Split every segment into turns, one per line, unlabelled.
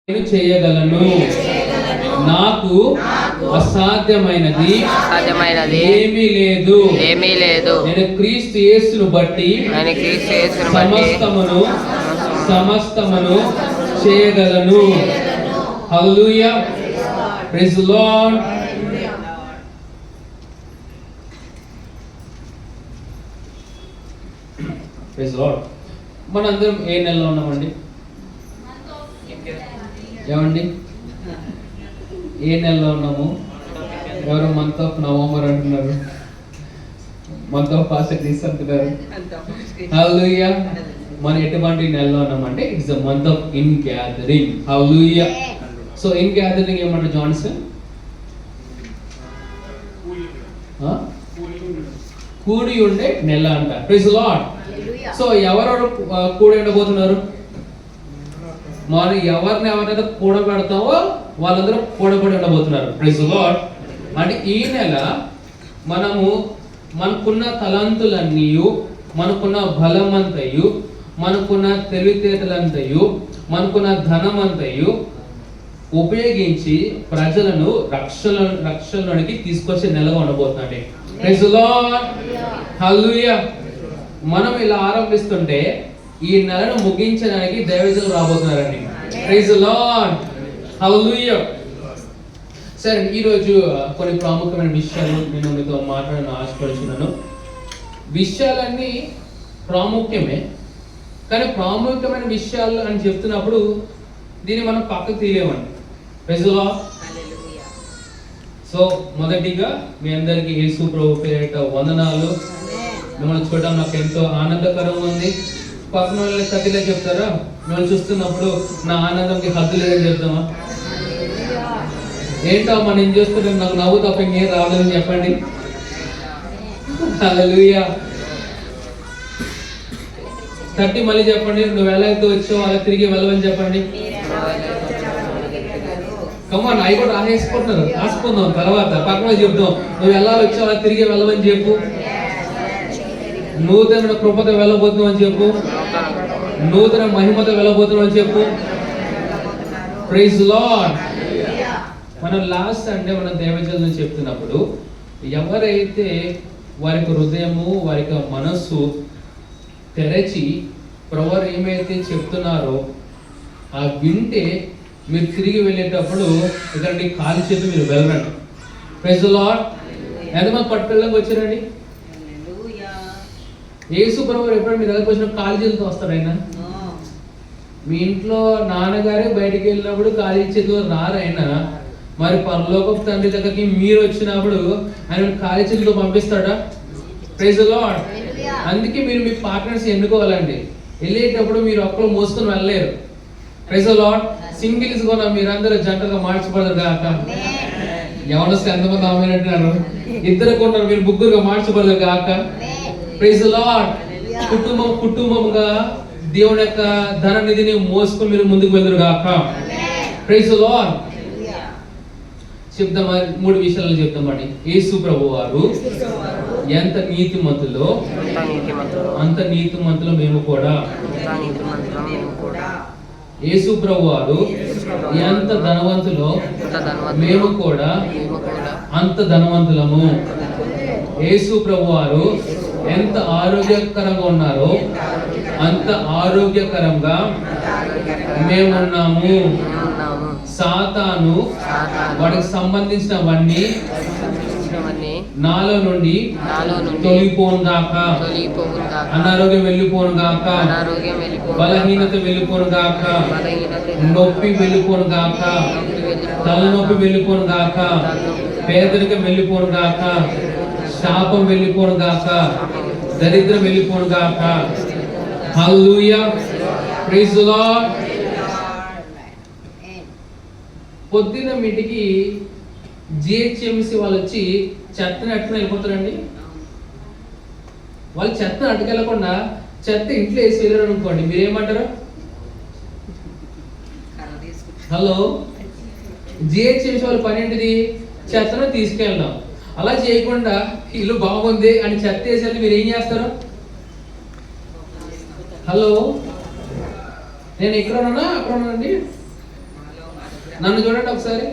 చేయగలను, నాకు అసాధ్యమైనది ఏమీ లేదు. నేను క్రీస్తు యేసును బట్టి సమస్తమును చేయగలను. Hallelujah, praise the lord. Praise the Lord. మనందరం ఏ నెలలో ఉన్నామండి? ఏమండి, ఏ నెలలో ఉన్నాము? ఎవరు మంత్ ఆఫ్ నవంబర్ అంటున్నారు, మంత్ ఆఫ్ పాస్టర్స్ అంటున్నారు. హల్లెలూయా. మనం ఎటువంటి నెలలో ఉన్నామంటే it's the month of in gathering. Hallelujah. So in gathering ఏమంటారు జాన్సన్? కూడి ఉండే నెల అంట. Praise the Lord. సో ఎవరెవరు కూడి ఉండబోతున్నారు? మనం ఎవరినైతే కూడబెడతామో వాళ్ళందరూ కూడబడి ఉండబోతున్నారు. Praise the lord. అంటే ఈ నెల మనము మనకున్న తలంతులన్నీ, మనకున్న బలమంతయు, మనకున్న తెలివితేటలంతయు, మనకున్న ధనమంతయు ఉపయోగించి ప్రజలను రక్షణలోనికి తీసుకొచ్చే నెలగా ఉండబోతుందండి. Praise the lord. హల్లెలూయా. మనం ఇలా ఆరంభిస్తుంటే ఈ నెలను ముగించడానికి దైవజనులు రాబోతున్నారండి. Praise the lord. హల్లెలూయా. సరే, ఈరోజు కొన్ని ప్రాముఖ్యమైన విషయాలు నేను మీతో మాట్లాడాలని ఆశపడుతున్నాను. విషయాలన్నీ ప్రాముఖ్యమే, కానీ ప్రాముఖ్యమైన విషయాలు అని చెప్తున్నప్పుడు దీన్ని మనం పక్కకు తీయలేమండి. Praise the Lord. సో మొదటిగా మీ అందరికీ యేసు ప్రభు పేరిట వందనాలు. మిమ్మల్ని చూడడం నాకు ఎంతో ఆనందకరంగా ఉంది. పక్కన వాళ్ళని తగ్గిలే చెప్తారా? మిమ్మల్ని చూస్తున్నప్పుడు నా ఆనందంకి హద్దు లేదని చెప్తామా? ఏంటో మనం ఏం చేస్తుంటే నాకు నవ్వు తప్ప ఇంకేం రావాలని చెప్పండి. హల్లెలూయా. తట్టి మళ్ళీ చెప్పండి. నువ్వు ఎలా అయితే వచ్చావు అలా తిరిగి వెళ్ళవని చెప్పండి. కమాన్, అవి కూడా రాసుకుందాం తర్వాత పక్కన చెప్తాం. నువ్వు ఎలా వచ్చావు అలా తిరిగి వెళ్ళవని చెప్పు. నూతన కృపతో వెళ్ళబోతున్నావు అని చెప్పు. నూతన మహిమతో వెళ్ళబోతున్నావు అని చెప్పు. Praise the lord. మనం లాస్ట్ సండే మనం దేవజనులను చెప్తున్నప్పుడు ఎవరైతే వారి హృదయము, వారి మనస్సు తెరచి ప్రభువు ఏమైతే చెప్తున్నారో ఆ వింటే మీరు తిరిగి వెళ్ళేటప్పుడు ఇక్కడి ఖాళీ చేతి మీరు వెళ్ళరండి. Praise the lord. ఎంతమంది పట్టుకెళ్ళకి వచ్చారండి? యేసు ప్రభువు ఎప్పుడైనా మీ దగ్గరకు వచ్చిన ఖాళీ చేతితో వస్తారు ఆయన? మీ ఇంట్లో నాన్నగారే బయటికి వెళ్ళినప్పుడు ఖాళీ చేతితో రారైనా, మరి పరలోకపు తండ్రి దగ్గరికి మీరు వచ్చినప్పుడు ఆయన ఖాళీ చేతితో పంపిస్తాడా? Praise the lord. అందుకే మీరు మీ పార్ట్నర్స్ ఎన్నుకోవాలండి. వెళ్ళేటప్పుడు మీరు ఒక్కరు మోసుకొని వెళ్ళలేరు. Praise the lord. సింగిల్స్ కూడా మీరందరూ జంటగా మార్చబడరు కాక. ఎవరు ఎంతమంది అమ్మాయినట్టున్నారు? ఇద్దరు కొన్నారు, మీరు ముగ్గురుగా మార్చబడరు కాక. Praise the lord. కుటుంబంగా దేవుని యొక్క ధన నిధిని మోసుకొని మీరు ముందుకు వెళ్దురు గాక. Praise the Lord. చెప్తామా? 3 విషయాలు చెప్తామండి. యేసు ప్రభు వారు ఎంత నీతిమంతులో అంత నీతిమంతులు మేము కూడా. యేసు ప్రభు వారు ఎంత ధనవంతులో మేము కూడా అంత ధనవంతులము. యేసు ప్రభు వారు ఎంత ఆరోగ్యకరంగా ఉన్నారో అంత ఆరోగ్యకరంగా మేమున్నాము. సాతాను వాడికి సంబంధించినవన్నీ నాలో నుండి తొలిపోను గాక. అనారోగ్యం వెళ్ళిపోను గాక. బలహీనత వెళ్ళిపోను గాక. నొప్పి వెళ్ళిపోను గాక. తలనొప్పి వెళ్ళిపోను గాక. పేదరికం వెళ్ళిపోను గాక. శాపం వెళ్ళిపోను గాక. దరిద్రం వెళ్ళిపోను గాక. హల్లెలూయా. Praise the Lord. పొద్దున్న మీటికి జిహెచ్ఎంసి వాళ్ళు వచ్చి చెత్తని అట్టుకుని వెళ్ళిపోతారండి. వాళ్ళు చెత్తను అట్టుకెళ్ళకుండా చెత్త ఇంట్లో వేసి వెళ్ళారు అనుకోండి, మీరేమంటారు? హలో, జిహెచ్ఎంసి వాళ్ళ పని ఏంటిది? చెత్తను తీసుకెళ్ళడం. అలా చేయకుండా ఇల్లు బాగుంది అని చెత్త వేసేది మీరు ఏం చేస్తారు? హలో, నేను ఇక్కడ ఉన్నా అక్కడ ఉన్నానండి. నన్ను చూడండి ఒకసారి.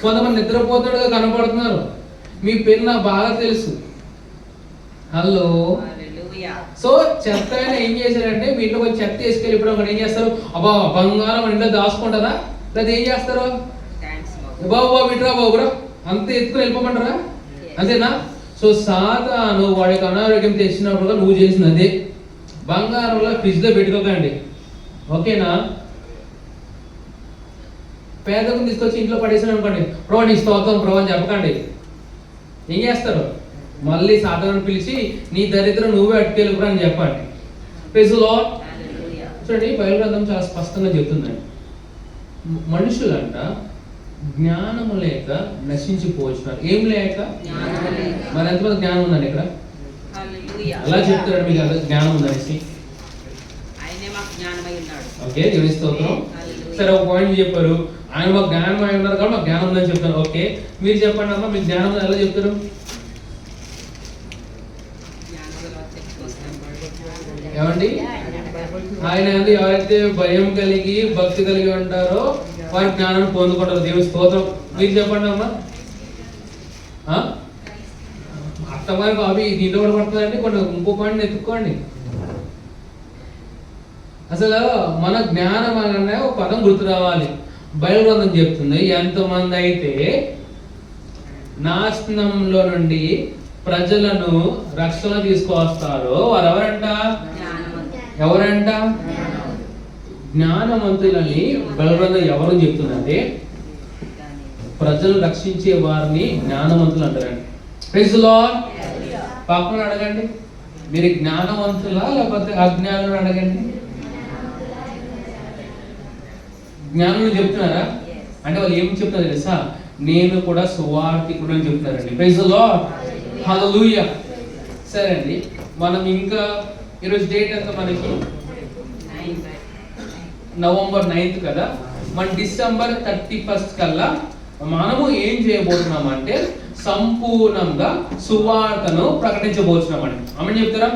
కొంతమంది నిద్రపోతాడుగా కనపడుతున్నారు. మీ పేరు నాకు బాగా తెలుసు. హలో. సో చెత్త ఆయన ఏం చేశారంటే, మీ ఇంట్లో కొంచెం చెత్త వేసుకెళ్ళి ఇప్పుడు ఒకటి ఏం చేస్తారు, అబ్బా బంగారం మన ఇంట్లో దాచుకుంటారా, లేదా ఏం చేస్తారు, బాబు విట్రా బాబురా అంత ఎత్తుకుని వెళ్ళిపోమంటారా, అంతేనా? సో సాతాను వాడికి అనారోగ్యం తెచ్చినప్పుడు నువ్వు చేసిన అదే. బంగారంలో ఫ్రిడ్జ్ లో పెట్టుకోకండి, ఓకేనా? పేదకు తీసుకొచ్చి ఇంట్లో పడేసాను అనుకోండి, ప్రభు నీ స్తోత్రం ప్రభు అని చెప్పకండి. ఏం చేస్తారు, మళ్ళీ సాతాను పిలిచి నీ దరిద్రం నువ్వే అట్టుకెళ్ళుకురా అని చెప్పండి. Praise the lord. చూడండి, బైబిల్ గ్రంథం చాలా స్పష్టంగా చెబుతుందండి, మనుషులంట జ్ఞానము లేక నశించిపోతున్నారు. ఏం లేక? మరి ఎంతమంది జ్ఞానం ఉందండి ఇక్కడ? అలా చెప్తాడు మీకు అలా జ్ఞానం ఉందనేసి. ఓకే, దేవుని స్తోత్రం. సరే, ఒక పాయింట్ చెప్పారు, ఆయన మాకు జ్ఞానం అయి ఉన్నారు కాబట్టి మాకు జ్ఞానం ఉందని చెప్తాను. ఓకే, మీరు చెప్పండి అమ్మా, మీకు జ్ఞానం ఉందని ఎలా చెప్తారు? ఏమండి? ఆయన ఎవరైతే భయం కలిగి భక్తి కలిగి ఉంటారో వారి జ్ఞానాన్ని పొందుకుంటారు. దేవుని స్తోత్రం. మీరు చెప్పండి అమ్మా. అత్తమారి బాబీ దీంట్లో కూడా పడుతుందండి. కొన్ని ఇంకో పాయింట్ ఎత్తుక్కోండి. అసలు మన జ్ఞానం అనే ఒక పదం గుర్తు రావాలి. బైబిల్ గ్రంథం చెప్తుంది, ఎంతమంది అయితే నాశనంలో నుండి ప్రజలను రక్షణ తీసుకొస్తారో వారు ఎవరంట? ఎవరంట? జ్ఞానవంతులని బైబిల్ గ్రంథం ఎవరు చెప్తుందంటే, ప్రజలు రక్షించే వారిని జ్ఞానవంతులు అంటారండి. Praise the lord. పక్కన అడగండి, మీరు జ్ఞానవంతులా లేకపోతే అజ్ఞానులు అడగండి. జ్ఞానులు చెప్తున్నారా అంటే వాళ్ళు ఏం చెప్తున్నారు తెలుసా? నేను కూడా సువార్థికుడు అని చెప్తున్నారండి. Praise the lord. హల్లెలూయా. సరే అండి, మనం ఇంకా ఈరోజు డేట్ ఎంత మనకి? నవంబర్ 9th కదా. మన డిసెంబర్ 31st కల్లా మనము ఏం చేయబోతున్నాం అంటే సంపూర్ణంగా సువార్తను ప్రకటించబోతున్నామండి. ఆమేన్ చెప్తారా?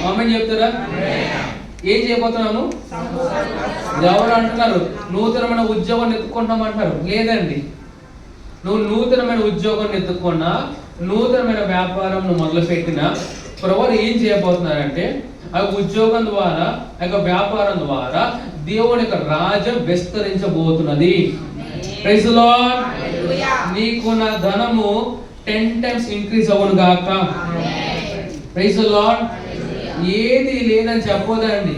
ఆమేన్ చెప్తారా? ఏం చేయబోతున్నాము? ఎవరు అంటున్నారు నూతనమైన ఉద్యోగాన్ని ఎత్తుకుంటాం అంటారు. లేదండి, నువ్వు నూతనమైన ఉద్యోగాన్ని ఎత్తుకున్నా, నూతనమైన వ్యాపారం నువ్వు మొదలు పెట్టినా, ప్రభువు ఏం చేయబోతున్నారంటే ఆ ఉద్యోగం ద్వారా, ఆ వ్యాపారం ద్వారా దేవుని యొక్క రాజ్యం విస్తరించబోతున్నది. Praise the lord. నీకు నా ధనము 10 times ఇంక్రీజ్ అవును గాక. Praise the lord. ఏది లేదని చెప్పొద్దండి.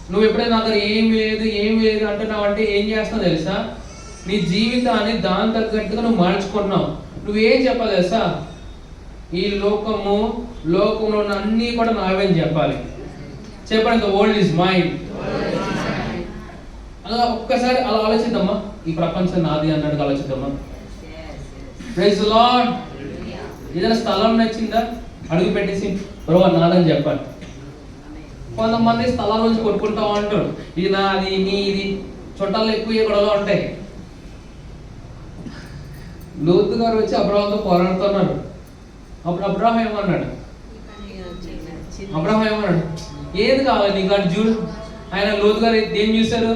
నువ్వు ఎప్పుడైనా నా దగ్గర ఏం లేదు అంటున్నావు అంటే ఏం చేస్తున్నావు తెలుసా? నీ జీవితాన్ని దాని తగ్గట్టుగా నువ్వు మార్చుకుంటున్నావు. నువ్వేం చెప్పాలి తెలుసా? ఈ లోకంలో ఉన్న అన్నీ కూడా నావేని చెప్పాలి. చెప్పండి, ద వరల్డ్ ఈజ్ మైన్. అలా ఒక్కసారి అలా ఆలోచిద్దామా, ఈ ప్రపంచం నాది అన్నట్టుగా ఆలోచిద్దామా. Praise the lord. ఏదైనా స్థలం నచ్చిందా అడుగు పెట్టేసి ప్రభువా నాదని చెప్పాలి. కొంతమంది స్థలాల నుంచి కొట్టుకుంటా ఉంటారు, ఇది నాది నీది. చుట్టాలు ఎక్కువ గొడవలు ఉంటాయి. లోతు గారు వచ్చి అబ్రహాంతో పోరాడుతున్నారు. అప్పుడు అబ్రహాం ఏమన్నాడు? ఏది కావాలి నీకు అంటే చూడు. ఆయన లోతు గారు ఏం చూశారు?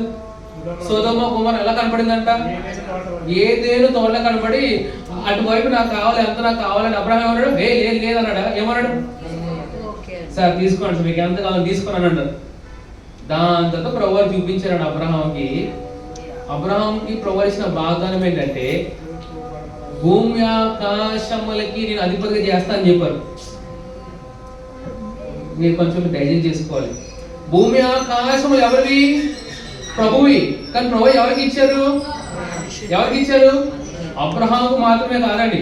సొదొమ గొమొర్రా ఎలా కనపడిందంట? ఏదేను తోటలో కనపడి అటువైపు నాకు కావాలి, ఎంత నాకు కావాలని అబ్రహాం ఏమన్నాడు? లేదు అన్నాడా? ఏమన్నాడు? సార్ తీసుకోండి సార్, మీకు ఎంత కావాలని తీసుకొని అని అన్నాడు. దాని తర్వాత ప్రభువు చూపించాడు అబ్రహాంకి ప్రభువు ఇచ్చిన వాగ్దానం ఏంటంటే భూమి ఆకాశములకి నేను అధిపతిగా చేస్తా అని చెప్పారు. మీరు కొంచెం డైజెస్ట్ చేసుకోవాలి. భూమి ఆకాశములు ఎవరివి? ప్రభువి. కానీ ప్రభు ఎవరికి ఇచ్చారు? అబ్రహాంకు మాత్రమే కాదండి,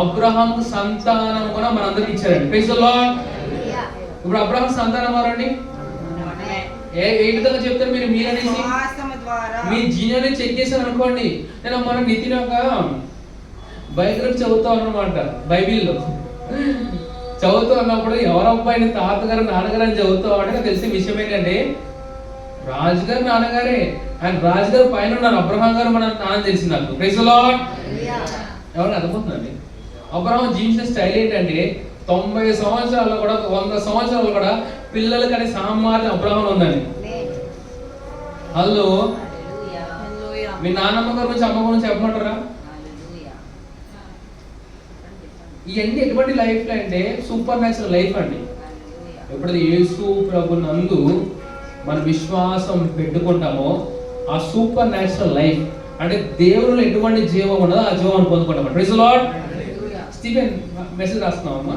అబ్రహాంకు సంతానం కూడా మనందరికి ఇచ్చారండి. Praise the lord. ఇప్పుడు అబ్రహాం సంతానం వారండి. ఏ విధంగా చెప్తారు మీరు అనేసి మీ జీవితాన్ని చెక్ చేశారు అనుకోండి. నేను మనం నితిన్ ఒక బయోగ్రఫీ చదువుతా అన్నమాట. బైబిల్లో చదువుతూ ఉన్నప్పుడు ఎవరబ్బాయిని తాతగారు నాన్నగారు అని చదువుతూ అంటే తెలిసిన విషయం ఏంటంటే రాజుగారు నాన్నగారే. ఆయన రాజుగారు పైన ఉన్నారు, అబ్రహాం గారు మన నాన్న తెలిసింది నాకు. Praise the lord. ఎవరైనా అర్థమవుతుందండి? అబ్రహాం జీవించిన స్టైల్ ఏంటంటే 90 సంవత్సరాలు కూడా 100 సంవత్సరాలు కూడా పిల్లలు కానీ సామాన్య అబ్రహాం ఉందండి. హలో. మీ నాన్నమ్మ గారి గురించి, అమ్మ గురించి చెప్పమంటారా? ఇవన్నీ ఎటువంటి లైఫ్ అంటే సూపర్ న్యాచురల్ లైఫ్ అండి. ఎప్పుడైతే యేసు ప్రభు నందు మన విశ్వాసం పెట్టుకుంటామో ఆ సూపర్ న్యాచురల్ లైఫ్ అంటే దేవునిలో ఎటువంటి జీవం ఉన్నదో ఆ జీవం పొందుకుంటాం. Praise the Lord. Stephen message రాస్తున్నావమ్మా,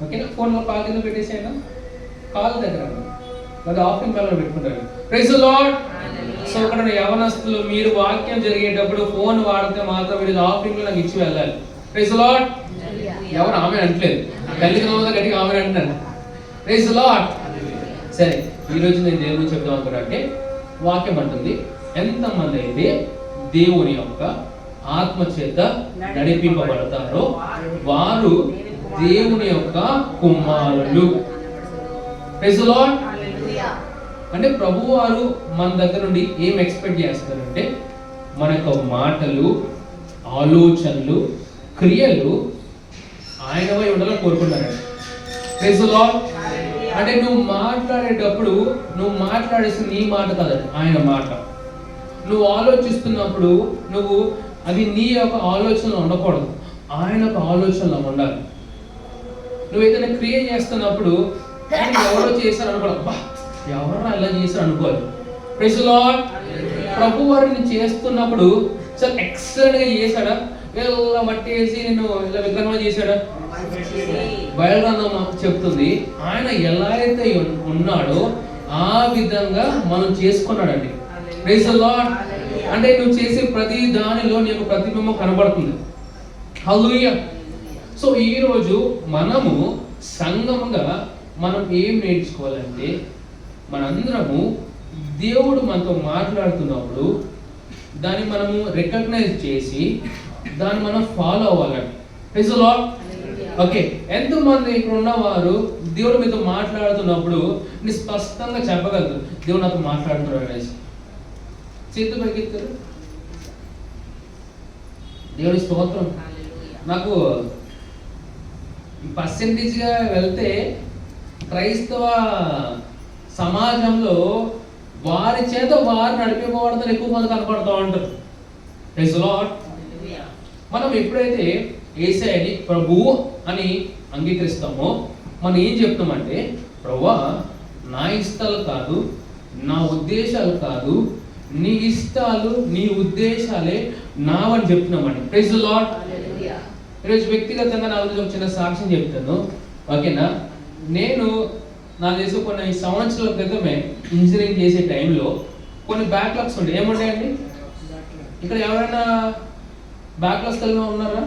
ఓకేనా? ఫోన్లో కాల్ కింద పెట్టేసేనా, కాల్ దగ్గర లేదా ఆఫీస్ కాల్లో పెట్టుకుంటారు. Praise the Lord. సో ఇక్కడ యవనస్తులు మీరు వాక్యం జరిగేటప్పుడు ఫోన్ వాడితే మాత్రం మీరు ఆఫీస్ నాకు ఇచ్చి వెళ్ళాలి. Praise the lord. ఎవరు ఆమె అంటలేదు, తల్లికి నమ్మదా గట్టిగా ఆమె అంటున్నాను. Praise the lord. సరే, ఈరోజు నేను దేని గురించి చెప్తాం అనుకున్నా అంటే వాక్యం అంటుంది, ఎంతమంది అయితే దేవుని యొక్క ఆత్మ చేత నడిపింపబడతారో వారు దేవుని యొక్క కుమారులు. Praise the lord. అంటే ప్రభువారు మన దగ్గర నుండి ఏం ఎక్స్పెక్ట్ చేస్తారంటే మన యొక్క మాటలు, ఆలోచనలు, క్రియలు ఆయనవై ఉండాలని కోరుకుంటారండి. Praise the lord. అంటే నువ్వు మాట్లాడేటప్పుడు నువ్వు మాట్లాడేసి నీ మాట కాదండి, ఆయన మాట. నువ్వు ఆలోచిస్తున్నప్పుడు నువ్వు అది నీ యొక్క ఆలోచనలో ఉండకూడదు, ఆయన యొక్క ఆలోచనలో ఉండాలి. నువ్వు ఏదైనా క్రియ చేస్తున్నప్పుడు ఎవరో చేశారు అనుకోవాలి, అబ్బా ఎవరు అలా చేశారు అనుకోవాలి. Praise the lord. ప్రభు వారిని చేస్తున్నప్పుడు చాలా ఎక్సలెంట్ గా చేశాడా, ఇలా మట్టేసి నేను ఇలా విగ్రహంగా చేశాడా? బయలుగ్రంథం చెప్తుంది ఆయన ఎలా అయితే ఉన్నాడో ఆ విధంగా మనం చేసుకున్నాడండి. Praise the lord. అంటే నువ్వు చేసే ప్రతి దానిలో నీకు ప్రతిబింబం కనబడుతుంది. హల్లెలూయా. సో ఈరోజు మనము సంఘముగా మనం ఏం నేర్చుకోవాలంటే మనందరము దేవుడు మనతో మాట్లాడుతున్నప్పుడు దాన్ని మనము రికగ్నైజ్ చేసి దాన్ని మనం ఫాలో అవ్వాలండి. Praise the lord. ఓకే, ఎంతమంది ఇక్కడ ఉన్నవారు దేవుడు మీతో మాట్లాడుతున్నప్పుడు నీ స్పష్టంగా చెప్పగలరు దేవుడు నాతో మాట్లాడుతున్నాడు అనేసి? చేతులు పైకెత్తారు. దేవుడి స్తోత్రం. నాకు పర్సెంటేజ్గా వెళ్తే క్రైస్తవ సమాజంలో వారి చేత వారు నడిపింపబడతారు ఎక్కువ మంది కనపడుతూ ఉంటారు. Praise the lord. మనం ఎప్పుడైతే యేసయ్యని ప్రభువు అని అంగీకరిస్తామో మనం ఏం చెప్తామంటే, ప్రభువా నా ఇష్టాలు కాదు, నా ఉద్దేశాలు కాదు, నీ ఇష్టాలు నీ ఉద్దేశాలే నావని చెప్తున్నామండి. Praise the Lord. ఈరోజు వ్యక్తిగతంగా నా గురించి ఒక చిన్న సాక్ష్యం చెప్తాను, ఓకేనా? నేను నా దేశం కొన్ని సంవత్సరాల క్రితమే ఇంజనీరింగ్ చేసే టైంలో కొన్ని బ్యాక్లాగ్స్ ఉంటాయి. ఏముంటాయండి? ఇక్కడ ఎవరైనా బ్యాక్లాగ్స్ కలిగి ఉన్నారా?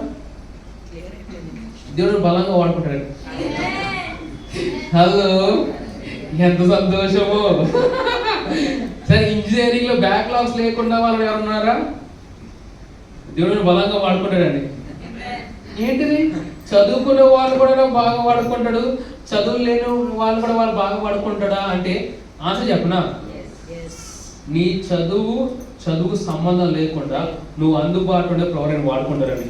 దేవుడు బలంగా వాడుకుంటాడు. హలో, ఎంత సంతోషము. సరే, ఇంజనీరింగ్ లో బ్యాక్లాగ్స్ లేకుండా వాళ్ళు ఎవరున్నారా? దేవుడు బలంగా వాడుకుంటాడండి. ఏంటిది? చదువుకునే వాళ్ళు కూడా బాగా వాడుకుంటాడు, చదువు లేని వాళ్ళు కూడా వాళ్ళు బాగా వాడుకుంటాడా అంటే ఆన్సర్ చెప్పనా? నీ చదువు సంబంధం లేకుండా నువ్వు అందుబాటులో ప్రవరణ వాడుకుంటారని.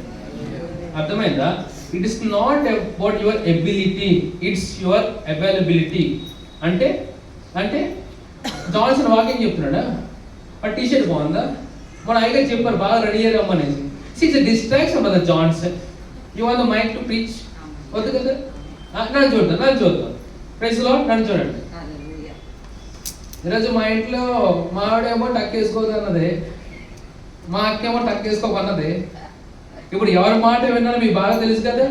అర్థమైందా? It is not about your ability, it's your availability. అంటే అంటే జాన్సన్ వాకింగ్ చెప్తున్నాడా? ఆ టీషర్ట్ బాగుందా? మన ఐగా చెప్పారు బాగా రెడీ అయ్యారమ్మనేసి. It's distraction for the Johnson. You want the mic to preach? వద్దు కదా, నన్ను చూద్దాం. Praise the Lord. నన్ను చూడండి. ఈరోజు మా ఇంట్లో మావిడేమో టక్ వేసుకోదు అన్నది, మా అక్కేమో టక్ వేసుకోకన్నది. ఇప్పుడు ఎవరి మాట విన్నారో మీకు బాగా తెలుసు కదా.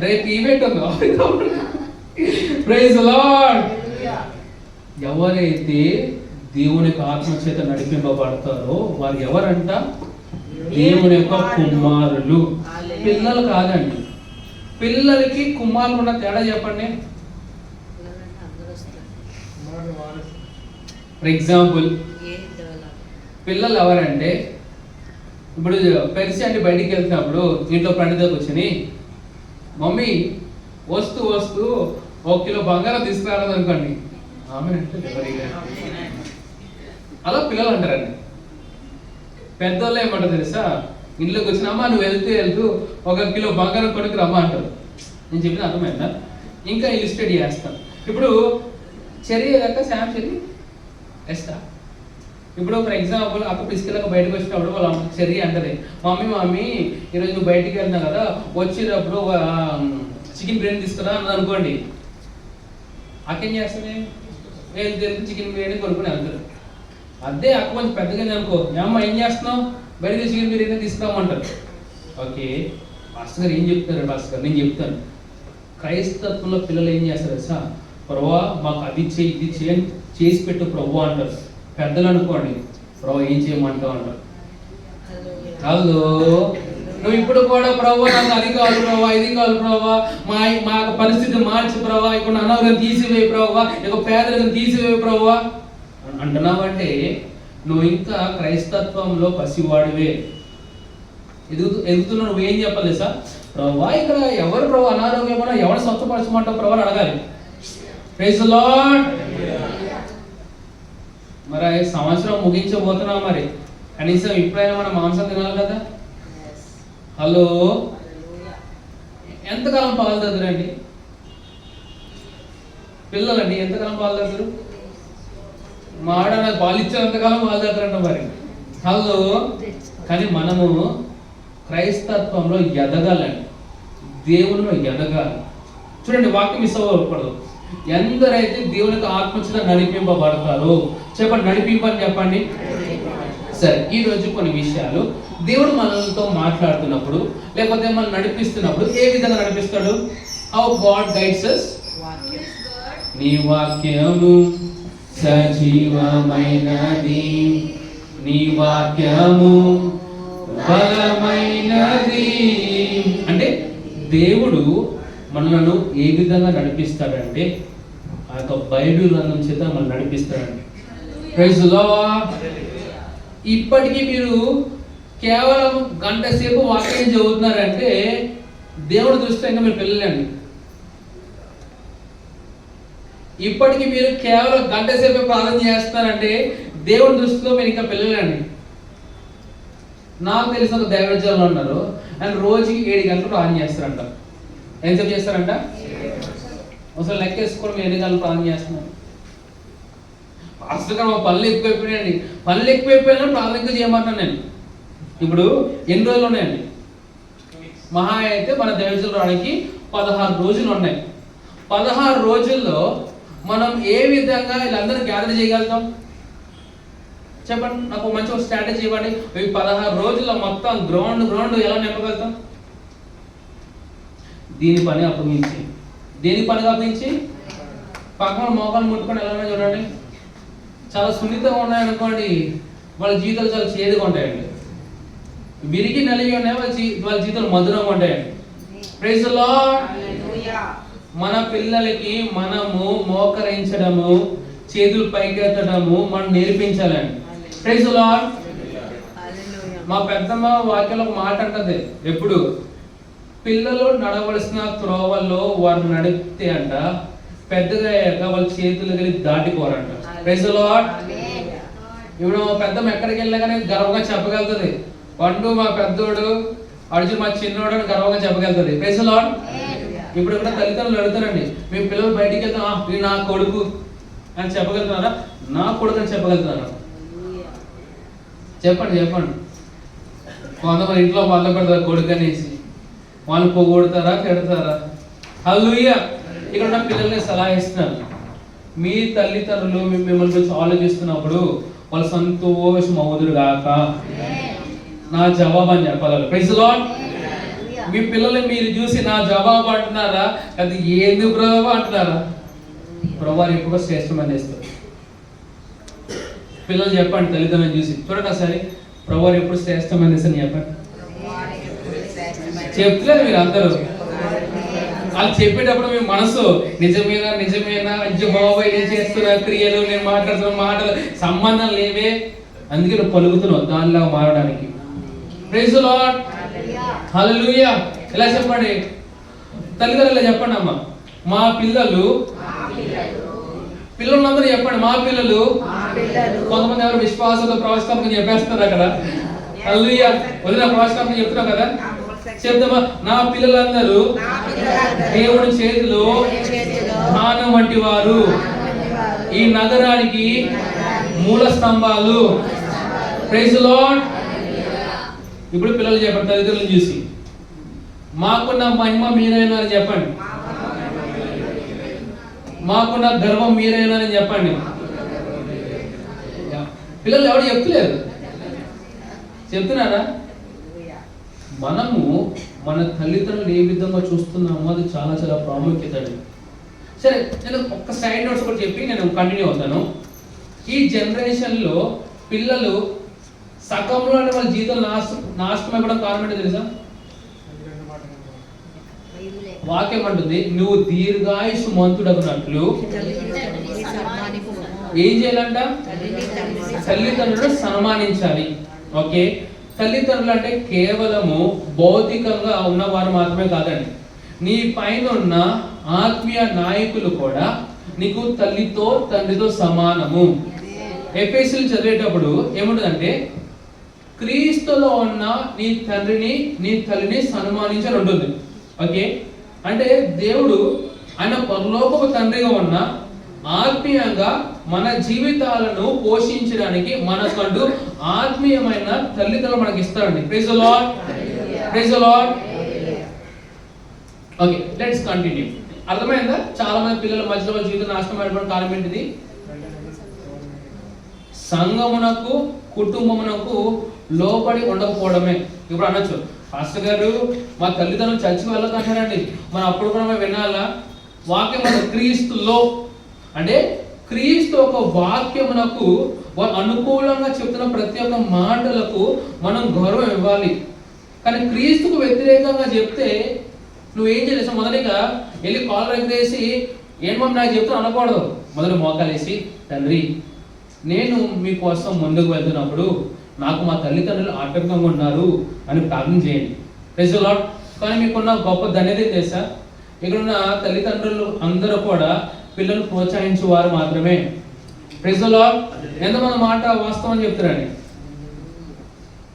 రేపు ఈవెంట్ ఉంది. Praise the lord. ఎవరైతే దేవుని యొక్క ఆత్మ చేత నడిపింపబడతారో వారు ఎవరంట? దేవుని యొక్క కుమారులు. పిల్లలు కాదండి. పిల్లలకి కుమారులు ఉన్న తేడా చెప్పండి. ఫర్ ఎగ్జాంపుల్, పిల్లలు ఎవరంటే ఇప్పుడు పెరిసి అంటే బయటికి వెళ్తున్నప్పుడు ఇంట్లో పండుగ కూర్చొని మమ్మీ వస్తూ 1 కిలో బంగారం తీసుకురాలేదు అనుకోండి, ఆమె అంటే అలా పిల్లలు అంటారండి. పెద్దోళ్ళు ఏమంటారు తెలుసా? ఇంట్లోకి వచ్చిన అమ్మ నువ్వు వెళ్తూ 1 కిలో బంగారం కొడుకు రమ్మ అంటారు. నేను చెప్పిన అర్థమైందా? ఇంకా ఇలిస్ట్రేట్ చేస్తాను. ఇప్పుడు చెరీ దాకా శామ్ చెరీ ఎస్తా ఇప్పుడు ఫర్ ఎగ్జాంపుల్ అక్క పిసికలకు బయటకు వచ్చినప్పుడు వాళ్ళ చెర్రీ అంటది, మమ్మీ ఈరోజు నువ్వు బయటికి వెళ్తున్నావు కదా, వచ్చేటప్పుడు చికెన్ బిర్యానీ తీసుకురా అన్నది అనుకోండి. అక్క ఏం చేస్తుంది? చికెన్ బిర్యానీ కొనుక్కుని వెళ్తారు. అదే అక్క కొంచెం పెద్దగా అనుకో, అమ్మ ఏం చేస్తున్నావు, బయటకి చికెన్ బిర్యానీ తీసుకురామంటారు. ఓకే పాస్టర్ గారు ఏం చెప్తారు? పాస్టర్ గారు నేను చెప్తాను, క్రైస్తత్వంలో పిల్లలు ఏం చేస్తారు సార్, ప్రభువా మాకు అది చేయి ఇది చేసి పెట్టు ప్రభు అంటారు. పెద్దలు అనుకోండి, ప్రభు ఏం చేయమంటావు అంటారు. హలో, నువ్వు ఇప్పుడు కూడా ప్రభు నాకు అది కావాలి ప్రభావ, ఇది కావాలి ప్రభావ, మా పరిస్థితి మార్చి ప్రభావ, ఇక్కడ అనారోగ్యం తీసివేయి ప్రభావ, ఇక పేదరికం తీసివేయి ప్రభావ అంటున్నావంటే నువ్వు ఇంకా క్రైస్తత్వంలో పసివాడివే. ఎదుగుతున్నావు. నువ్వేం చెప్పాలి సార్, ప్రభావ ఇక్కడ ఎవరు ప్రభావ అనారోగ్యం కూడా ఎవరు స్వచ్ఛపరచమంటావు ప్రభావ అడగాలి. Praise the lord. మరి సంవత్సరం ముగించబోతున్నాం, మరి కనీసం ఇప్పుడైనా మనం మాంసం తినాలి కదా. హలో, ఎంతకాలం పాలు తాగుతారండి పిల్లలండి? ఎంతకాలం పాలు తాగుతారు? మా ఆడ నాకు పాలు ఇచ్చేంతకాలం పాలు తాగుతారంట మరి. హలో, కానీ మనము క్రైస్తత్వంలో ఎదగాలండి, దేవునిలో ఎదగాలి. చూడండి, వాక్యం మిస్ అవ్వకూడదు. ఎందరైతే దేవునికి ఆత్మచేత నడిపింపబడతారో చెప్పండి, నడిపింపని చెప్పండి. సరే, ఈ రోజు కొన్ని విషయాలు దేవుడు మనతో మాట్లాడుతున్నప్పుడు లేకపోతే మనం నడిపిస్తున్నప్పుడు ఏ విధంగా నడిపిస్తాడు? How God guides us. నీ వాక్యము సజీవమైనది, నీ వాక్యము బలమైనది. అంటే దేవుడు మనలను ఏ విధంగా నడిపిస్తాడంటే ఆ యొక్క బైబిల్ గ్రంథం చేత మనం నడిపిస్తాడండి. Praise the lord. ఇప్పటికీ మీరు కేవలం గంట సేపు వాక్యం చదువుతున్నారంటే దేవుడి దృష్టిలో ఇంకా మీరు పిల్లలండి. ఇప్పటికీ మీరు కేవలం గంట సేపు ప్రార్థన చేస్తారంటే దేవుడి దృష్టిలో మీరు ఇంకా పిల్లలండి. నాకు తెలిసిన ఒక దైవజనులు ఉన్నారు, అండ్ రోజుకి 7 గంటలు ప్రార్థన చేస్తారంట. ఎంతసేపు చేస్తారంట? అసలు లెక్కేసుకొని మీరు 8 గంటలు ప్రార్థన చేస్తున్నారు. అసలు మా పనులు ఎక్కువైపోయినాయండి. పనులు ఎక్కువైపోయినా ప్రార్థన ఎక్కువ చేయమంటాను నేను. ఇప్పుడు ఎన్ని రోజులు ఉన్నాయండి? మహా అయితే మన దైవజనులు రావడానికి 16 రోజులు ఉన్నాయి. 16 రోజుల్లో మనం ఏ విధంగా వీళ్ళందరూ గ్యాదర్ చేయగలుగుతాం చెప్పండి. నాకు మంచి ఒక స్ట్రాటజీ ఇవ్వండి. ఈ 16 రోజుల్లో మొత్తం గ్రౌండ్ ఎలా నింపగలుగుతాం? దీని పని అప్పగించి పక్కన మోకాలు ముట్టుకొని ఎలా చూడండి. చాలా సున్నితంగా ఉన్నాయనుకోండి, వాళ్ళ జీవితాలు చాలా చేదుగా ఉంటాయండి. విరిగి నలిగి ఉన్నాయి, వాళ్ళ జీవితాలు మధురంగా ఉంటాయండి. Praise the lord. మన పిల్లలకి మనము మోకరించడము, చేతులు పైకెత్తడము మనం నేర్పించాలండి. Praise the lord. మా పెద్దమ్మ వాక్యంలో ఒక మాట అంటది ఎప్పుడు, పిల్లలు నడవలసిన త్రోవల్లో వారు నడిపితే అంట పెద్దగా అయ్యాక వాళ్ళ చేతులు కలిగి దాటిపోరంట. Praise the lord. ఇప్పుడు మా పెద్దమ్మ ఎక్కడికి వెళ్ళినా కానీ గర్వంగా చెప్పగలుగుతుంది, పండు మా పెద్దోడు, అర్జున్ మా చిన్నోడు అని గర్వంగా చెప్పగలుగుతుంది. Praise the lord. ఇప్పుడు కూడా తల్లిదండ్రులు అడుగుతారండి, మీ పిల్లలు బయటికి వెళ్తాం, ఇది నా కొడుకు అని చెప్పగలుగుతున్నారా? నా కొడుకు అని చెప్పగలుగుతున్నారా? చెప్పండి. కొంతమంది ఇంట్లో వాళ్ళ పెడతారు కొడుకు అనేసి, వాళ్ళు పొగొడతారా తిడతారా? హల్లెలూయా. ఇక్కడ ఉన్న పిల్లల్ని సలహా ఇస్తున్నాను, మీ తల్లిదండ్రులు మిమ్మల్ని గురించి ఆలోచిస్తున్నప్పుడు వాళ్ళు సంతోషం అవుదురు గాక. నా జవాబు అని చెప్పాలి. Praise the lord. మీ పిల్లల్ని మీరు చూసి నా జవాబు అంటున్నారా, అది ఏంది ప్రభు అంటున్నారా? ప్రభు ఎప్పుడో శ్రేష్టమని ఇస్తారు. పిల్లలు చెప్పండి, తల్లిదండ్రులను చూసి చూడండి ఒకసారి, ప్రభు ఎప్పుడు శ్రేష్టమని ఇస్తాను చెప్పండి. చెప్తున్నారు మీరు అందరూ. వాళ్ళు చెప్పేటప్పుడు మీ మనసు నిజమేనా అయ్యో బాబాయ్ నేను చేస్తున్న క్రియలు, నేను మాట్లాడుతున్న మాటలు సంబంధం లేవే, అందుకే నువ్వు పలుకుతున్నావు దానిలా మారడానికి. Praise the lord. హల్లెలూయా. ఇలా చెప్పండి, తల్లిదండ్రులు చెప్పండి, అమ్మ మా పిల్లలందరూ చెప్పండి, మా పిల్లలు. కొంతమంది ఎవరు విశ్వాసంతో ప్రవేశిస్తామని చెప్పేస్తున్నారు అక్కడ. హల్లెలూయా. వదిన ప్రవేశిస్తామని చెప్తున్నావు కదా, చెప్తామా? నా పిల్లలందరూ దేవుడి చేతిలో ధాన్యం వంటి వారు, ఈ నగరానికి మూల స్తంభాలు. Praise the lord. ఇప్పుడు పిల్లలు చెప్పండి, తల్లిదండ్రులను చూసి, మాకున్న మహిమ మీరైనా అని చెప్పండి, మాకున్న గర్వం మీరైనా అని చెప్పండి. పిల్లలు ఎవరు చెప్తలేరు, చెప్తున్నారా? మనము మన తల్లిదండ్రులు ఏ విధంగా చూస్తున్నామో అది చాలా చాలా ప్రాముఖ్యత. సరే, నేను ఒక్క సైడ్ నోట్స్ కూడా చెప్పి నేను కంటిన్యూ అవుతాను. ఈ జనరేషన్లో పిల్లలు సగంలోనే వాళ్ళ జీవితం నాశనం అయిపోవడం కారణం ఏంటో తెలుసా? వాక్యం అంటుంది, నువ్వు దీర్ఘాయుష్ మంతుడగినట్లు ఏం చేయాలంట? తల్లిదండ్రులను సన్మానించాలి. ఓకే, తల్లిదండ్రులు అంటే కేవలము భౌతికంగా ఉన్నవారు మాత్రమే కాదండి, నీ పైన ఉన్న ఆత్మీయ నాయకులు కూడా నీకు తల్లితో తండ్రితో సమానము. ఎఫెసీయులు చదివేటప్పుడు ఏముంటుందంటే, క్రీస్తులో ఉన్న నీ తండ్రిని నీ తల్లిని సన్మానించాలని ఉంటుంది. ఓకే, అంటే దేవుడు ఆయన పరలోకపు తండ్రిగా ఉన్న ఆత్మీయంగా మన జీవితాలను పోషించడానికి మనకంటూ ఆత్మీయమైన తల్లిదండ్రులు మనకి ఇస్తారండి. Praise the lord. Praise the lord. Okay, let's continue. అర్థమైందా? చాలా మంది పిల్లల మధ్యలో జీవితం నాశనం అయిపోవడం కారణం ఏంటిది? సంఘమునకు కుటుంబమునకు లోబడి ఉండకపోవడమే. ఇప్పుడు అనొచ్చు, పాస్టర్ గారు మా తల్లిదండ్రులు చర్చికి వెళ్ళకంటారండి, మనం అప్పుడు కూడా మేము వినాలా? వాక్యం మన క్రీస్తులో అంటే క్రీస్తు ఒక వాక్యమునకు అనుకూలంగా చెప్తున్న ప్రతి ఒక్క మాటలకు మనం గౌరవం ఇవ్వాలి. కానీ క్రీస్తుకు వ్యతిరేకంగా చెప్తే నువ్వేం చేయాలి? మొదటిగా వెళ్ళి కాల్ ఎగరేసి ఏమో నాకు చెప్తున్నా అనకూడదు. మొదటి మోకాలేసి, తండ్రి నేను మీకోసం ముందుకు వెళ్తున్నప్పుడు నాకు మా తల్లిదండ్రులు ఆటంకంగా ఉన్నారు అని ప్రార్థన చేయండి. Praise the lord. కానీ మీకున్న గొప్ప ధన్యత తెలుసా? ఇక్కడున్న తల్లిదండ్రులు అందరూ కూడా పిల్లలు ప్రోత్సహించేవారు మాత్రమే. Praise the lord. ఎంతమంది మాట వాస్తవం చెప్తారండి.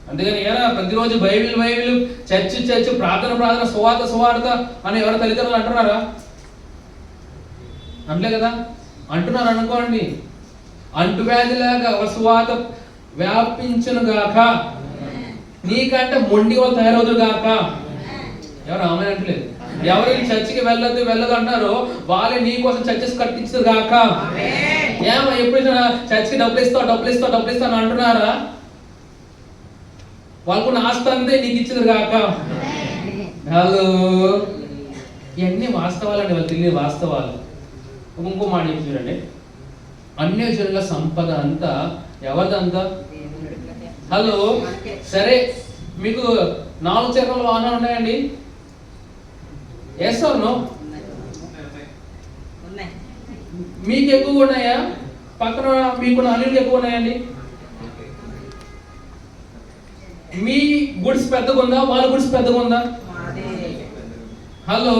అంతేగాని ఏరా ప్రతిరోజు బైబిల్ చర్చ్ ప్రార్థన సువార్త అని ఎవరు తల్లిదండ్రులు అంటున్నారా? అంటలే కదా. అంటున్నారు అనుకోండి, అంటువ్యాధిలాగా సువార్త వ్యాపించును గాక, నీకంటే మొండి వాళ్ళు తయారవుతారు గాక. ఎవరు ఆమె అంటలేదు. ఎవరు చర్చికి వెళ్ళదు అంటారో వాళ్ళే నీ కోసం చర్చెస్ కట్టించదు గాక. ఏమో ఎప్పుడైనా చర్చికి డబ్బులు ఇస్తావు అని అంటున్నారా? వాళ్ళకున్న ఆస్తి అంతే నీకు ఇచ్చింది గాక. హలో, ఇవన్నీ వాస్తవాలండి, వాళ్ళు తెలియని వాస్తవాలు. ఇంకో మాట చెప్పి చూడండి, అన్యజనుల సంపద అంతా ఎవరిదంతా? హలో, సరే మీకు 4 చక్రాల వాహనాలు ఉన్నాయండి? Yes or no? మీకు ఎక్కువ ఉన్నాయా? పక్కన మీకున్న అన్నిటికి ఎక్కువ ఉన్నాయండి? మీ గుడ్స్ పెద్దగా ఉందా? వాళ్ళ గుడ్స్ పెద్దగా ఉందా? హలో,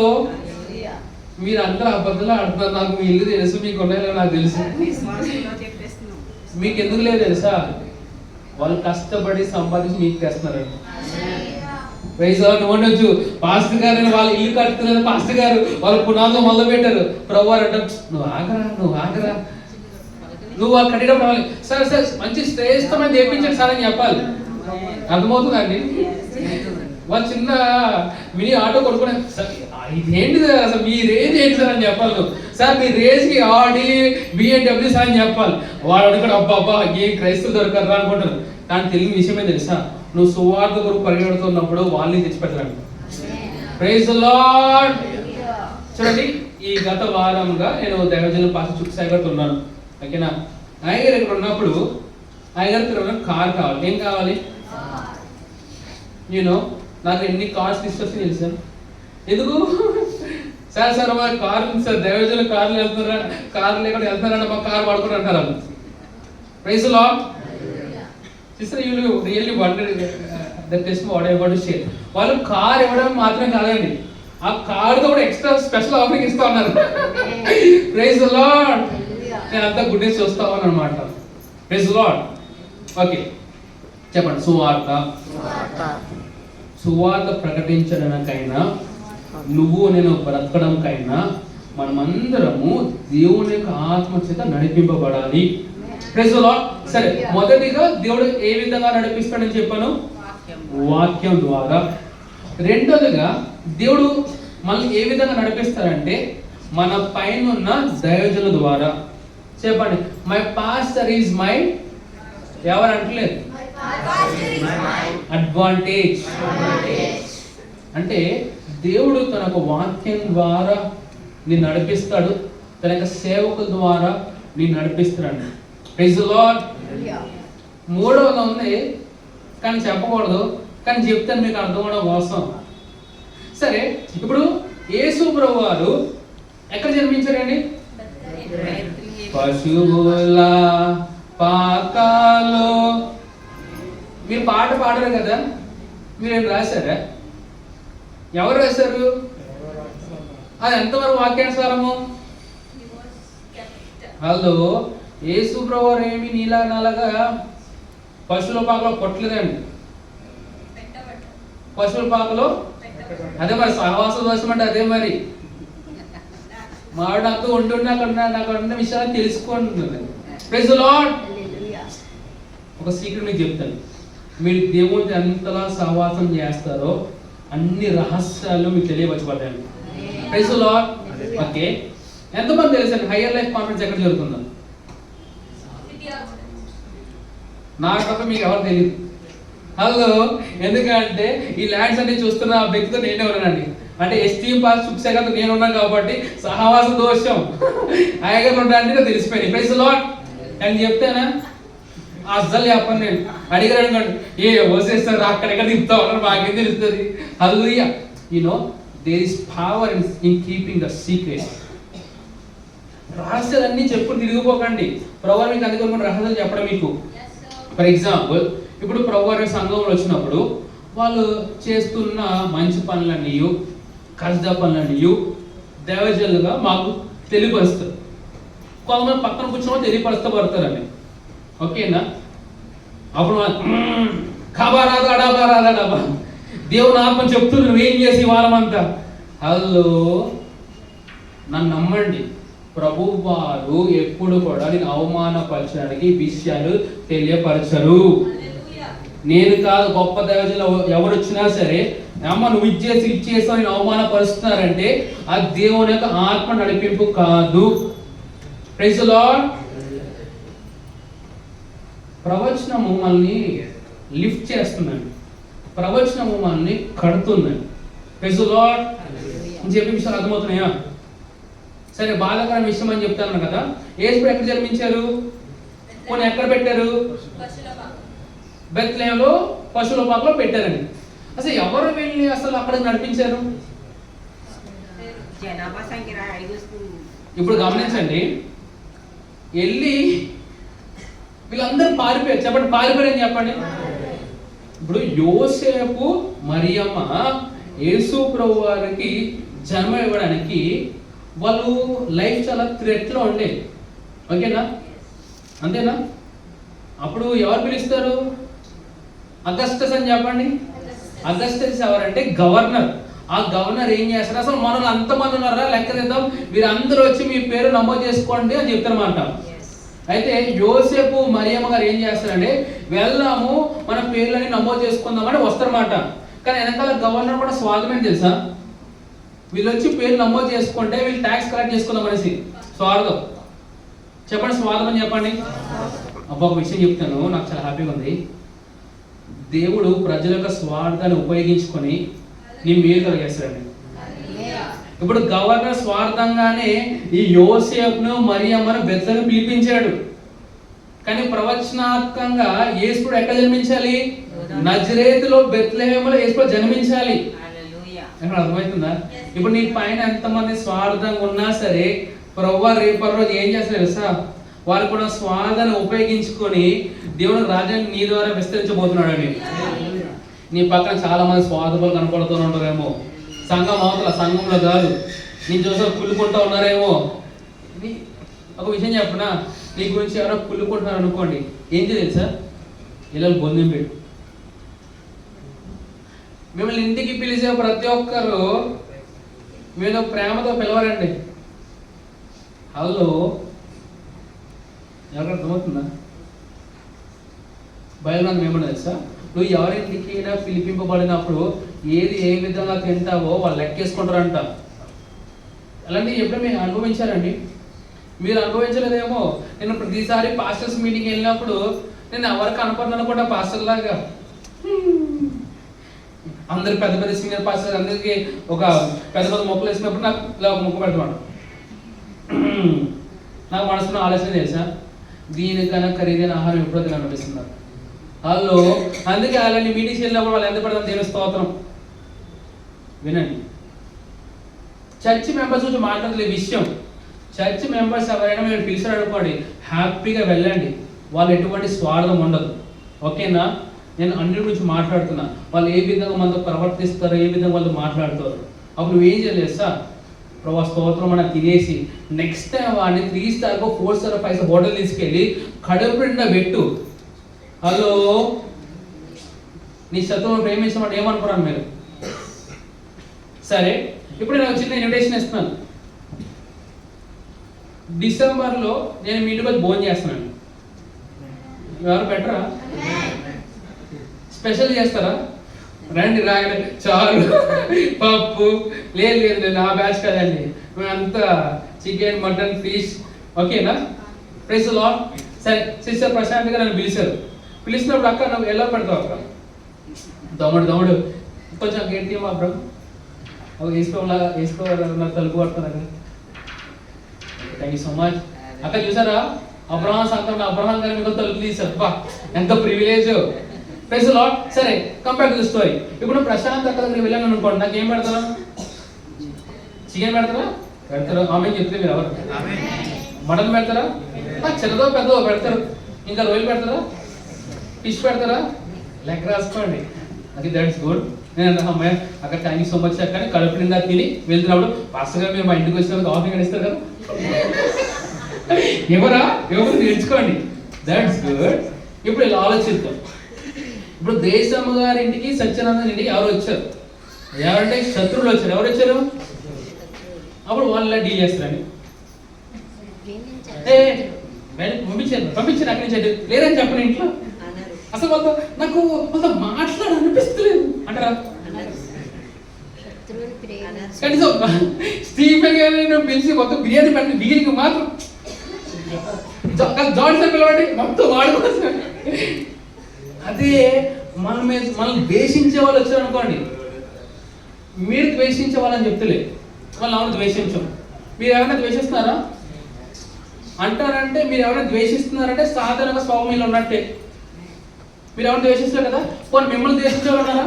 మీరు అందరూ అబద్ధాలు ఆడుతున్నారు. నాకు మీ ఇల్లు తెలుసు, మీకు ఉన్నాయో నాకు తెలుసు. మీకు ఎందుకు లేదు తెలుసా? వాళ్ళు కష్టపడి సంపాదించి మీకు తెస్తున్నారండి. Praise the Lord. ఉండొచ్చు, పాస్టర్ గారు వాళ్ళు ఇల్లు కట్టుతున్నారు, పాస్టర్ గారు వాళ్ళు పునాదులు మొదలు పెట్టారు. ప్రభు అంటే నువ్వు ఆగరా నువ్వు వాళ్ళు కట్టేటప్పుడు రావాలి. సరే మంచి శ్రేష్టమైన తెప్పించండి సార్ అని చెప్పాలి. అర్థమవుతుందండి? వాళ్ళు చిన్న మినీ ఆటో కొనుక్కునే, ఇదేంటిది అసలు మీ రేంజ్ ఏంటి సార్ అని చెప్పాలి. సార్ మీ రేంజ్కి ఆడి BMW సార్ అని చెప్పాలి. వాడు అడుగుతాడు, అబ్బా ఏం క్రైస్తవులు దొరకరా అనుకుంటారు. కానీ తెలియని విషయమే తెలుసా, నువ్వు సువార్త కొరకు పరిగెడుతున్నప్పుడు వాళ్ళని తెచ్చిపెట్టరండి. Praise the lord. చూడండి, ఈ గత వారంగా నేను దైవజనుల పాస్టర్ చుక్సాయి గారితో ఉన్నాను. ఓకేనా? అయ్యగారు ఇక్కడ ఉన్నప్పుడు అయ్యగారికి కార్ కావాలి. ఏం కావాలి? నాకు ఎన్ని కార్స్ తీసుకొచ్చి తెలుసా? ఎందుకు సార్ మా కార్ ఉంది సార్, దైవజనుల కార్లు వెళ్తున్నారా, కార్లు లేకుండా వెళ్తున్నారంటే మా కార్ వాడుకుని అంటారు వాళ్ళు. Praise the lord. Sister, you will really wonder that test what I want to share. వాళ్ళు కార్ ఇవ్వడం మాత్రమే కాదండి, ఆ కార్తో కూడా ఎక్స్ట్రా స్పెషల్ ఆఫరింగ్ ఇస్తా ఉన్నారు. Praise the lord. నేను అంతా గుడ్ న్యూస్ చూస్తా ఉన్నాను అన్నమాట. Praise the lord. ఓకే, చెప్పండి. సువార్త ప్రకటించడానికైనా నువ్వు నేను బ్రతకడంకైనా మనమందరము దేవుని యొక్క ఆత్మ చేత నడిపింపబడాలి. Praise the lord. సరే, మొదటిగా దేవుడు ఏ విధంగా నడిపిస్తాడని చెప్పాను, వాక్యం ద్వారా. రెండోదిగా దేవుడు మనల్ని ఏ విధంగా నడిపిస్తాడంటే మన పైన ఉన్న దైవజనుల ద్వారా. చెప్పండి, మై పాస్టర్ ఈజ్ మై, ఎవరు అంటలేదు, అడ్వాంటేజ్. అంటే దేవుడు తన యొక్క వాక్యం ద్వారా నేను నడిపిస్తాడు, తన యొక్క సేవకుల ద్వారా నేను నడిపిస్తున్నాడు. Praise the lord. మూడవది ఉంది కానీ చెప్పకూడదు, కానీ చెప్తాను మీకు అర్థం అవడం కోసం. సరే, ఇప్పుడు యేసు ప్రభు వారు ఎక్కడ జన్మించారండి? పశువుల పాకాలో. మీరు పాట పాడరు కదా, మీరేం రాశారా? ఎవరు రాశారు? అది ఎంతవరకు వాక్యానుసారము? హలో, యేసు ప్రభు వారు ఏమి నీలా నల్లగా పశువుల పాకలో కొట్టలేదండి. పశువుల పాకలో అదే మరి సహవాస దోషం అంటే అదే మరి. మావాడు నాకు ఉంటుండే నాకు ఉన్న విషయాలు తెలుసుకుంటుంది. Praise the lord. ఒక సీక్రెట్ మీకు చెప్తాను, మీరు దేవుడిని ఎంతలా సహవాసం చేస్తారో అన్ని రహస్యాలు మీకు తెలియవచ్చబడ్డాయి. Praise the lord. ఓకే, ఎంతమంది తెలుసండి హయ్యర్ లైఫ్ కాన్ఫరెన్స్ ఎక్కడ జరుగుతుందో? నాకు తప్ప మీకు ఎవరు తెలియదు. హలో, ఎందుకంటే ఈ ల్యాండ్స్ అన్ని చూస్తున్న ఆ వ్యక్తితో నేనే ఉన్నానండి. అంటే ఎస్టీఎం పాస్ చూసే కదా నేను ఉన్నాను కాబట్టి సహవాస దోషం ఆయగారు ఉంటానంటే తెలిసిపోయింది. Praise the lord. అని చెప్తేనా అస్సలు చెప్పను నేను. అడిగారు అనుకోండి, ఏ వసేస్తారు అక్కడెక్కడ తిప్పుతా ఉన్నారు, మాకేం తెలుస్తుంది. Hallelujah. You know there is power in keeping the secret. రహస్యాలన్నీ చెప్పులు తిరిగిపోకండి. ప్రభువు మీకు అందుకని రహస్యాలు చెప్పడం మీకు. ఫర్ ఎగ్జాంపుల్, ఇప్పుడు ప్రభువారి సంఘంలో వచ్చినప్పుడు వాళ్ళు చేస్తున్న మంచి పనులన్నీ కష్ట పనులన్నీ దైవజనులుగా మాకు తెలియపరుస్తారు. కొంతమంది పక్కన కూర్చొని తెలియపరుస్తపడతారండి. ఓకేనా? అప్పుడు డబా దేవుని ఆత్మ చెప్తున్నారు నువ్వేం చేసి వారమంతా. హలో, నన్ను నమ్మండి, ప్రభు వారు ఎప్పుడు కూడా నేను అవమానపరచడానికి విషయాలు తెలియపరచరు. నేను కాదు, గొప్ప దైవజనులు ఎవరు వచ్చినా సరే, అమ్మ నువ్వు ఇచ్చేసావు నేను అవమానపరుస్తున్నారంటే అది దేవుని యొక్క ఆత్మ నడిపింపు కాదు. Praise the lord. ప్రవచనము మనల్ని లిఫ్ట్ చేస్తుందండి, ప్రవచనము మనల్ని కడుతుందండి. Praise the lord. చెప్పే విషయాలు అర్థమవుతున్నాయా? సరే, బాధాకరమైన విషయం అని చెప్తాను కదా. యేసు ఎక్కడ జన్మించారు? పోనీ ఎక్కడ పెట్టారు? బెత్లెహేంలో పశువుల పాకలో పెట్టారండి. అసలు ఎవరు వెళ్ళి అసలు అక్కడ నడిపించారు? ఇప్పుడు గమనించండి, వెళ్ళి వీళ్ళందరూ పారిపోయారు. చెప్పండి, పారిపోయారని చెప్పండి. ఇప్పుడు యోసేపు మరియమ్మ యేసు ప్రభు వారికి జన్మ ఇవ్వడానికి వాళ్ళు లైఫ్ చాలా థ్రెట్లో ఉండేది. ఓకేనా? అంతేనా? అప్పుడు ఎవరు పిలుస్తారు? అగస్టస్ అని చెప్పండి. అగస్టస్ ఎవరంటే గవర్నర్. ఆ గవర్నర్ ఏం చేస్తారు? అసలు మనల్ని అంతమంది ఉన్నారా లెక్క తెద్దాం, వీరందరూ వచ్చి మీ పేరు నమోదు చేసుకోండి అని చెప్తారన్నమాట. అయితే యోసేపు మరియమ్మ గారు ఏం చేస్తారంటే వెళ్దాము మన పేర్లని నమోదు చేసుకుందామని వస్తారన్నమాట. కానీ వెనకాల గవర్నర్ కూడా స్వార్థమే తెలుసా? వీళ్ళు వచ్చి పేరు నమోదు చేసుకుంటే వీళ్ళు ట్యాక్స్ కలెక్ట్ చేసుకుందాం అనేసి స్వార్థం. చెప్పండి, స్వార్థం అని చెప్పండి. అబ్బా, ఒక విషయం చెప్తాను, నాకు చాలా హ్యాపీగా ఉంది. దేవుడు ప్రజల యొక్క స్వార్థాన్ని ఉపయోగించుకొని నీ మేలు కలిగేస్తాడండి. ఇప్పుడు గవర్నర్ స్వార్థంగానే ఈ యోసేపును మరియమ్మను బెత్లెహేము పిలిపించాడు. కానీ ప్రవచనాత్మకంగా యేసు ఎక్కడ జన్మించాలి? నజరేతులో బెత్లెహేములో యేసు జన్మించాలి. ఎక్కడ అర్థమవుతుందా? ఇప్పుడు నీ పైన ఎంతమంది స్వార్థంగా ఉన్నా సరే ప్రభువు రేపటి రోజు ఏం చేస్తారు తెలుసా? వారు కూడా స్వార్థాన్ని ఉపయోగించుకొని దేవుడు రాజ్యాన్ని నీ ద్వారా విస్తరించబోతున్నాడు అని. నీ పక్కన చాలా మంది స్వార్థపరులు కనపడుతూ ఉంటారేమో. సంఘం అవతల, సంఘంలో కాదు, నీ చూసా కుళ్ళుకుంటూ ఉన్నారేమో. ఒక విషయం చెప్పనా, నీ గురించి ఎవరో కుళ్ళుకుంటున్నారు అనుకోండి, ఏం తెలుసా? ఇలా బొందం పెట్టు. మిమ్మల్ని ఇంటికి పిలిచే ప్రతి ఒక్కరు మీరు ప్రేమతో పిలవరండి. హలో, ఎవరికి అర్థమవుతుందా? బైబిల్ గ్రంథం ఏమన్నా తెలుసా? నువ్వు ఎవరింటికైనా పిలిపింపబడినప్పుడు ఏది ఏ విధంగా తింటావో వాళ్ళు లెక్కేసుకుంటారంట. అలాంటివి ఎప్పుడూ మీరు అనుభవించారండి? మీరు అనుభవించలేదేమో. నేను ప్రతిసారి పాస్టర్స్ మీటింగ్ వెళ్ళినప్పుడు నేను ఎవరికి కనపడను కూడా పాస్టర్ లాగా. అందరు పెద్ద పెద్ద సీనియర్ పాస్టర్ అందరికీ ఒక పెద్ద పెద్ద మొక్కలు వేసినప్పుడు నాకు ఇలా ఒక మొక్క పెడతాడు. నాకు మనసులో ఆలోచన చేశా, దీనికన్నా ఖరీదైన ఆహారం ఎప్పుడో కనిపిస్తున్నారు. వాళ్ళు అందుకే అలాంటి మీటింగ్స్ వెళ్ళినప్పుడు వాళ్ళు ఎంత పడతాం దేవుని స్తోత్రం. వినండి, చర్చ్ మెంబర్స్ గురించి మాట్లాడలే విషయం. చర్చ్ మెంబర్స్ ఎవరైనా మీరు పిలిచారు అనుకోండి, హ్యాపీగా వెళ్ళండి. వాళ్ళు ఎటువంటి స్వార్థం ఉండదు. ఓకేనా? నేను అన్నిటి గురించి మాట్లాడుతున్నా. వాళ్ళు ఏ విధంగా మనతో ప్రవర్తిస్తారో, ఏ విధంగా వాళ్ళు మాట్లాడతారు. అప్పుడు నువ్వేం చేయలేదు సార్, ప్రభా స్తోత్రం మనం తినేసి నెక్స్ట్ టైం వాడిని 3 స్టార్ 4 స్టార్ 5 స్టార్ హోటల్ తీసుకెళ్ళి కడుపు నిండా పెట్టు. హలో, నీ శత్రువును ప్రేమించమంటే ఏమనుకున్నాను మీరు? సరే, ఇప్పుడు నేను చిన్న ఇన్విటేషన్ ఇస్తున్నాను. డిసెంబర్లో నేను మీ ఇంటికి వచ్చి భోజనం చేస్తున్నాను. ఎవరు పెట్టరా? స్పెషల్ చేస్తారా? రండి, రాగలే చారు పప్పు. లేదు నా బ్యాచ్ కదండి, మేమంతా చికెన్ మటన్ ఫిష్. ఓకేనా? Praise the lord. సరే, సిస్టర్ ప్రశాంత్ గారు నన్ను పిలిచినప్పుడు అక్క నువ్వు ఎలా పెడతావు అక్క? దమ్ముడు కొంచెం గట్టి మా బ్రో వేసుకోవాలన్నా తలుపు పడుతున్నారు. థ్యాంక్ యూ సో మచ్ అక్క. చూసారా అబ్రహాం సంతానం అబ్రహాం గారు మీకు తలుపు తీశారు. బా ఎంత ప్రివిలేజ్. Praise the lord. సరే, కంపేర్ టు ది స్టోరీ. ఇప్పుడు ప్రశాంత్ అక్క దగ్గర వెళ్ళాను అనుకోండి, నాకు ఏం పెడతారా? చికెన్ పెడతారా? ఆమె చెప్తే మీరు ఎవరు? మటన్ పెడతారా? చిన్నదో పెద్దదో పెడతారు. ఇంకా రొయ్యలు పెడతారా? ఫిష్ పెడతారా? లెక్క రాసుకోండి. అది దట్స్ గుడ్. నేను అమ్మాయి అక్కడ థ్యాంక్ యూ సో మచ్ అక్కడ కడుపు నిండా తిని వెళ్తున్నప్పుడు పాస్టర్ గారు మీరు మా ఇంటికి వచ్చినప్పుడు కాఫీ ఇస్తారు కదా, ఎవరు నేర్చుకోండి. That's good. ఇప్పుడు ఇలా ఆలోచిద్దాం. ఇప్పుడు దేశమ్మ గారి ఇంటికి సత్యానంద ఇంటికి ఎవరు వచ్చారు? ఎవరంటే శత్రువులు వచ్చారు. ఎవరు వచ్చారు? అప్పుడు వాళ్ళు ఇలా డీల్ చేస్తారండి. పంపించారు అక్కడి నుంచి. లేదని చెప్పండి ఇంట్లో అసలు వాళ్ళతో మాట్లాడాలనిపిస్తలేదు అంటారా? కనీసం స్టీఫెన్ గారిని పిలిచి మొత్తం బిర్యానీ పెట్టిన వీరికి మాత్రం జాయిన్ పిలవండి మొత్తం వాడుకోవచ్చు. అదే మనం ద్వేషించే వాళ్ళు వచ్చారు అనుకోండి, మీరు ద్వేషించే వాళ్ళని చెప్తలే, వాళ్ళు ఎవరు ద్వేషించం. మీరు ఎవరైనా ద్వేషిస్తున్నారా అంటారంటే, మీరు ఎవరైనా ద్వేషిస్తున్నారంటే సాధారణంగా స్వామిలో ఉన్నట్టే. మీరు ఎవరు ద్వేషిస్తారు కదా, కొన్ని మిమ్మల్ని ద్వేషించేవాళ్ళన్నారా?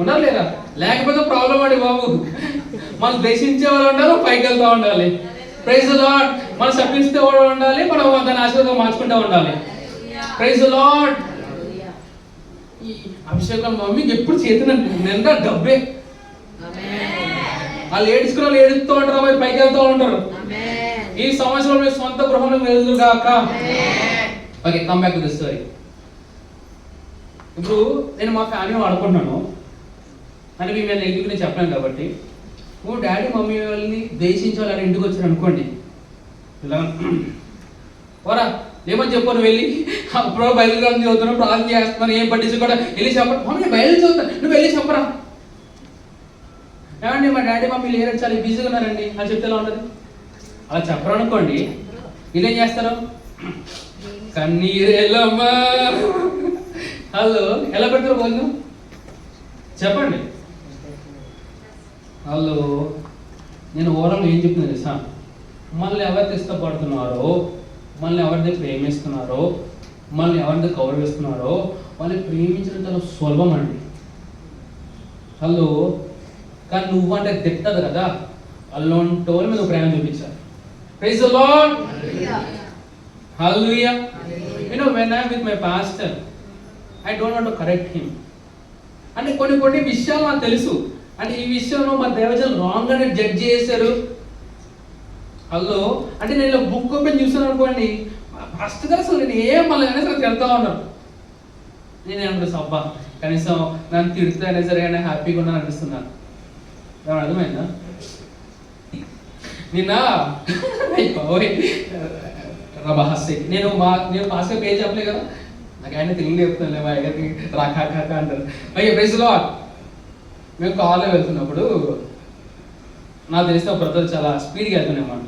ఉన్నారు లేదా? లేకపోతే ప్రాబ్లం అండి బాబు. మనం ద్వేషించే వాళ్ళు ఉండాలి, పైకి వెళ్తూ ఉండాలి. Praise the lord. మనం శపిస్తే వాడు ఉండాలి, మనం దాని ఆశీర్వాదం మార్చుకుంటూ ఉండాలి. Praise the lord. ఈ అభిషేకం మమ్మీకి ఎప్పుడు చేతులు నిండా డబ్బే. వాళ్ళు ఏడుచుకున్న వాళ్ళు ఏడుస్తూ ఉంటారు, మరి పైకి వెళ్తూ ఉంటారు. ఈ సంవత్సరం మీ సొంత గృహంలో వెళ్దు కాక. Okay, come back to the story. ఇప్పుడు నేను మా ఫ్యామిలీ వాడుకుంటున్నాను అంటే మీ మీద నెగిటివ్ నేను చెప్పాను కాబట్టి, నువ్వు డాడీ మమ్మీ వాళ్ళని ద్వేషించే వాళ్ళు ఇంటికి వచ్చారు అనుకోండి, ఇలా ఓరా ఏమని చెప్పాను వెళ్ళి అప్పుడు బయలు గ్రంథం చదువుతున్నావు, ప్రార్థన చేస్తున్నాను, ఏం పట్టించు కూడా వెళ్ళి చెప్పరా. మమ్మీ బయలు చదువుతాను, నువ్వు వెళ్ళి చెప్పరా. ఏమండి మా డాడీ మమ్మీ లేరు, చాలా బిజీగా ఉన్నారండి అని చెప్తే ఎలా ఉంటుంది? అలా చెప్పరు అనుకోండి, వీళ్ళేం చేస్తారు? కన్నీరేలమ్మా. హలో, ఎలా పెడతారు భోజనం చెప్పండి. హలో, నేను ఓవరాల్ ఏం చెప్తున్నాను తెలుసా? మనల్ని ఎవరైతే ఇష్టపడుతున్నారో, మనల్ని ఎవరైతే ప్రేమిస్తున్నారో, మనల్ని ఎవరైతే గౌరవిస్తున్నారో వాళ్ళని ప్రేమించడం చాలా సులభం అండి. హలో, కానీ నువ్వు అంటే తిట్టదు కదా, అలాంటి వాళ్ళ మీద ప్రేమ చూపించాలి. Praise the lord. Hallelujah. You know, when I'm with my pastor, I don't want to correct him. అంటే కొన్ని విషయాలు నాకు తెలుసు, అంటే ఈ విషయంలో మా దేవజనులు రాంగ్ అని జడ్జ్ చేశారు. హలో, అంటే నేను ఇలా బుక్ ఓపెన్ చూసాను అనుకోండి, ఫస్ట్ గా అసలు నేను ఏం మళ్ళీ అనేసి తిడతా ఉన్నాను. నేనేమంటాను సబ్బా కనీసం నన్ను తిడుతూ అయినా సరే అయినా హ్యాపీగా ఉన్నాను అనిపిస్తున్నాను. ఏమన్నా అర్థమైందా? నిన్న రహస్య నేను పాస్టర్ పేరు చెప్పలే కదా,
నాకు ఆయన తెలుగు చెప్తానులే మా దగ్గరికి రాకా అంటారు. అయ్యే ప్రైజ్లో మేము కాల్లో వెళ్తున్నప్పుడు నాకు తెలిసిన బ్రదర్ చాలా స్పీడ్గా వెళ్తున్నాయన్నమాట.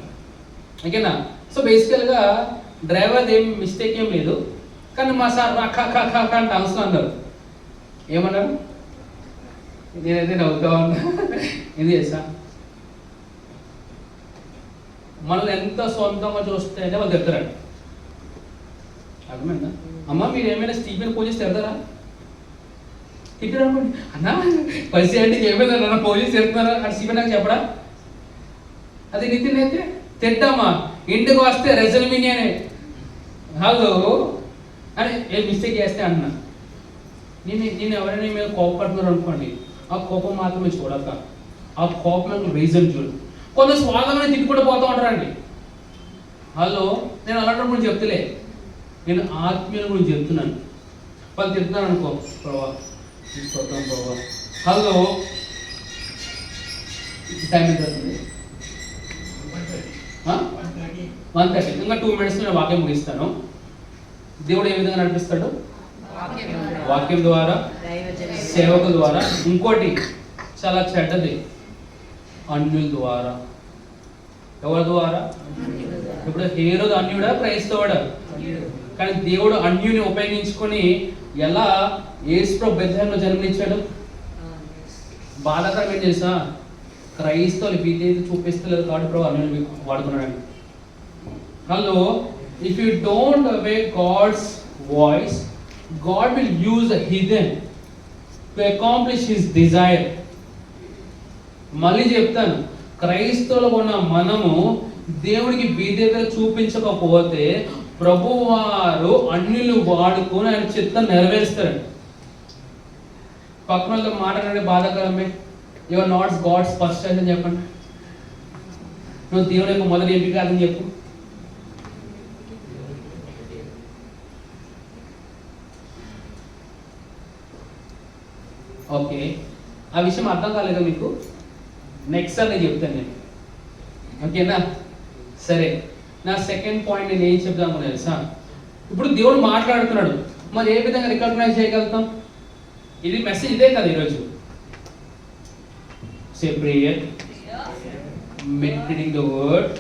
ఓకేనా? సో బేసికల్గా డ్రైవర్ ఏం మిస్టేక్ ఏం లేదు, కానీ మా సార్ రాకా అంటే అవసరం అన్నారు. ఏమన్నారు? నేనైతే నవ్వుతా ఉన్నా. ఇది చేసా మనల్ని ఎంత సొంతంగా చూస్తే వాళ్ళు తిడతారండి. అర్థమైందా? అమ్మ మీరు ఏమైనా స్టీఫెన్ ఫోన్ చేసి తిడతారా? తిట్టారు అనుకోండి, అన్నా పరిస్థితి అంటే ఏమైనా నన్ను ఫోన్ చేసి తిడుతున్నారా అని స్టీఫెన్ నాకు చెప్పడా? అది నితిన్ అయితే తిట్టామా, ఇంటికి వస్తే రెజల్మినియనే హలో అని ఏ మిస్టేక్ చేస్తే అన్నా. నేను ఎవరైనా మీద కోపడుతున్నారు అనుకోండి, ఆ కోపం మాత్రమే చూడక ఆ కోపం రీజన్ చూడు. కొంత స్వాగతమైన తిట్టుకుంటూ పోతూ ఉంటారండి. హలో నేను అలాంటి గురించి చెప్తలే, నేను ఆత్మీయుల గురించి చెప్తున్నాను. వాళ్ళు చెప్తున్నాను అనుకో, ప్రభా తీసుకొద్దాం ప్రభా. హలో టైం ఎంత అవుతుంది? 1:30. ఇంకా 2 minutes నేను వాక్యం ముగిస్తాను. దేవుడు ఏ విధంగా నడిపిస్తాడు? వాక్యం ద్వారా, సేవకుల ద్వారా. ఇంకోటి చాలా చెడ్డది, అన్యుల ద్వారా. ఎవరి ద్వారా? ఇప్పుడు హేరోదు అన్యుడా క్రైస్తవుడా? కానీ దేవుడు అన్యుని ఉపయోగించుకొని ఎలా యేసు బెత్లెహేంలో జన్మనిచ్చాడు. బాధాకరం ఏం చేసా, క్రైస్తవులు విధేయత చూపిస్తలేదు కాబట్టి ప్రభు అన్యుని వాడుతున్నాడు. Hello, if you don't obey God's voice, God will use a heathen to accomplish his desire. మళ్ళీ చెప్తాను, క్రైస్తవులు ఉన్న మనము దేవుడికి విధేయత చూపించకపోతే ప్రభువారు అన్యులు వాడుకొని ఆయన చిత్తం నెరవేరుస్తారండి. పక్కన వాళ్ళతో మాట్లాడే బాధాకరమే. Your not God's first choice అని చెప్పండి. నువ్వు దేవుని యొక్క మొదటి ఎంపిక కాదని చెప్పు. ఓకే, ఆ విషయం అర్థం కాలేదా మీకు? నెక్స్ట్ సార్ నేను చెప్తాను నేను. ఓకేనా? సరే, నా సెకండ్ పాయింట్ నేను ఏం చెప్దాము తెలుసా? ఇప్పుడు దేవుడు మాట్లాడుతున్నాడు, మరి ఏ విధంగా రికగ్నైజ్ చేయగలుగుతాం? ఇది మెసేజ్ ఇదే కదా ఈరోజు. Say prayer, meditating the word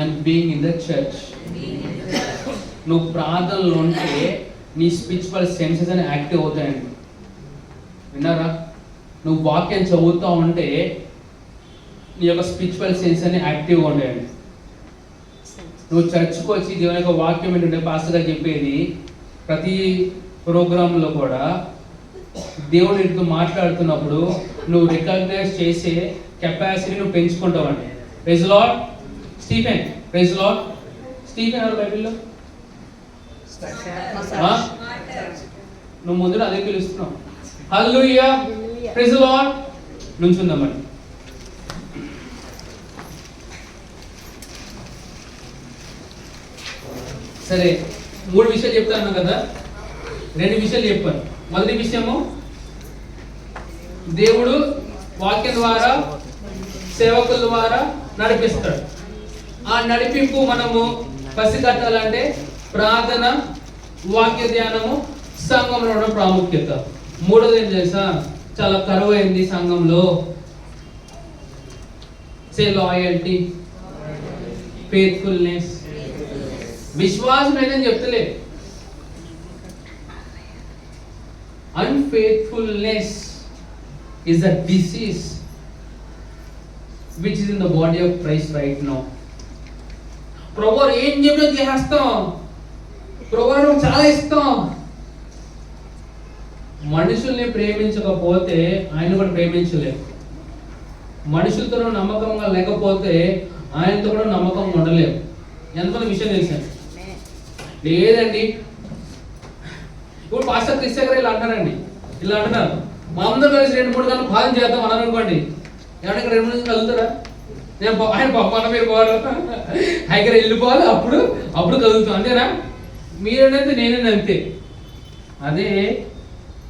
and being in the church. నువ్వు ప్రార్థనలో ఉంటే నీ స్పిరిచువల్ సెన్సెస్ అని యాక్టివ్ అవుతాయండి. విన్నారా? నువ్వు వాక్యం చదువుతూ ఉంటే నీ యొక్క స్పిరిచువల్ సెన్స్ అని యాక్టివ్గా ఉంటాయండి. నువ్వు చర్చ్కి వచ్చి దేవుని యొక్క వాక్యం ఏంటంటే పాస్టర్ గారు చెప్పేది ప్రతి ప్రోగ్రాంలో కూడా దేవుడు నీతో మాట్లాడుతున్నప్పుడు నువ్వు రికగ్నైజ్ చేసే కెపాసిటీ నువ్వు పెంచుకుంటావండి. Praise Lord Stephen. Praise Lord Stephen ఎవరు బైబిల్లో? నువ్వు ముందు అదే పిలుస్తున్నావు. హల్లెలూయా, ప్రైజ్ లార్డ్. నుంచుందామండి. సరే, 3 విషయాలు చెప్తాను కదా, 2 విషయాలు చెప్పాను. మొదటి విషయము, దేవుడు వాక్యం ద్వారా సేవకుల ద్వారా నడిపిస్తాడు. ఆ నడిపింపు మనము పసిగట్టాలంటే ప్రార్థన, వాక్య ధ్యానము, సంఘంలో ఉండడం ప్రాముఖ్యత. మూడోది ఏం తెలుసా? చాలా కరువైంది సంఘంలో. సే లాయల్టీ, ఫెయిత్ఫుల్నెస్. విశ్వాసం ఏదని చెప్తలే, unfaithfulness is a disease which is in the body of Christ right now. ప్రభువు ఏం చెప్పినా చేస్తాం, ప్రభువు చాలా ఇస్తాం. మనుషుల్ని ప్రేమించకపోతే ఆయన కూడా ప్రేమించలేము. మనుషులతో నమ్మకంగా లేకపోతే ఆయనతో కూడా నమ్మకంగా ఉండలేము. ఎంతమంది విషయం తెలిసాను లేదండి. ఇప్పుడు పాస్టర్ క్రిస్టియన్ గారు ఇలా అంటారండి, ఇలా అంటున్నారు, మా అందరూ కలిసి 2-3 గంటలు భాగం చేద్దాం అని అనుకోండి. ఏమన్నా ఇక్కడ 2 నిమిషాలు కదులుతారా? నేను ఆయన పప్పన్న మీరు పోవాలి, ఆయన వెళ్ళిపోవాలి, అప్పుడు కదులుతాం. అంతేనా? మీరేనంతే నేనేనంతే. అదే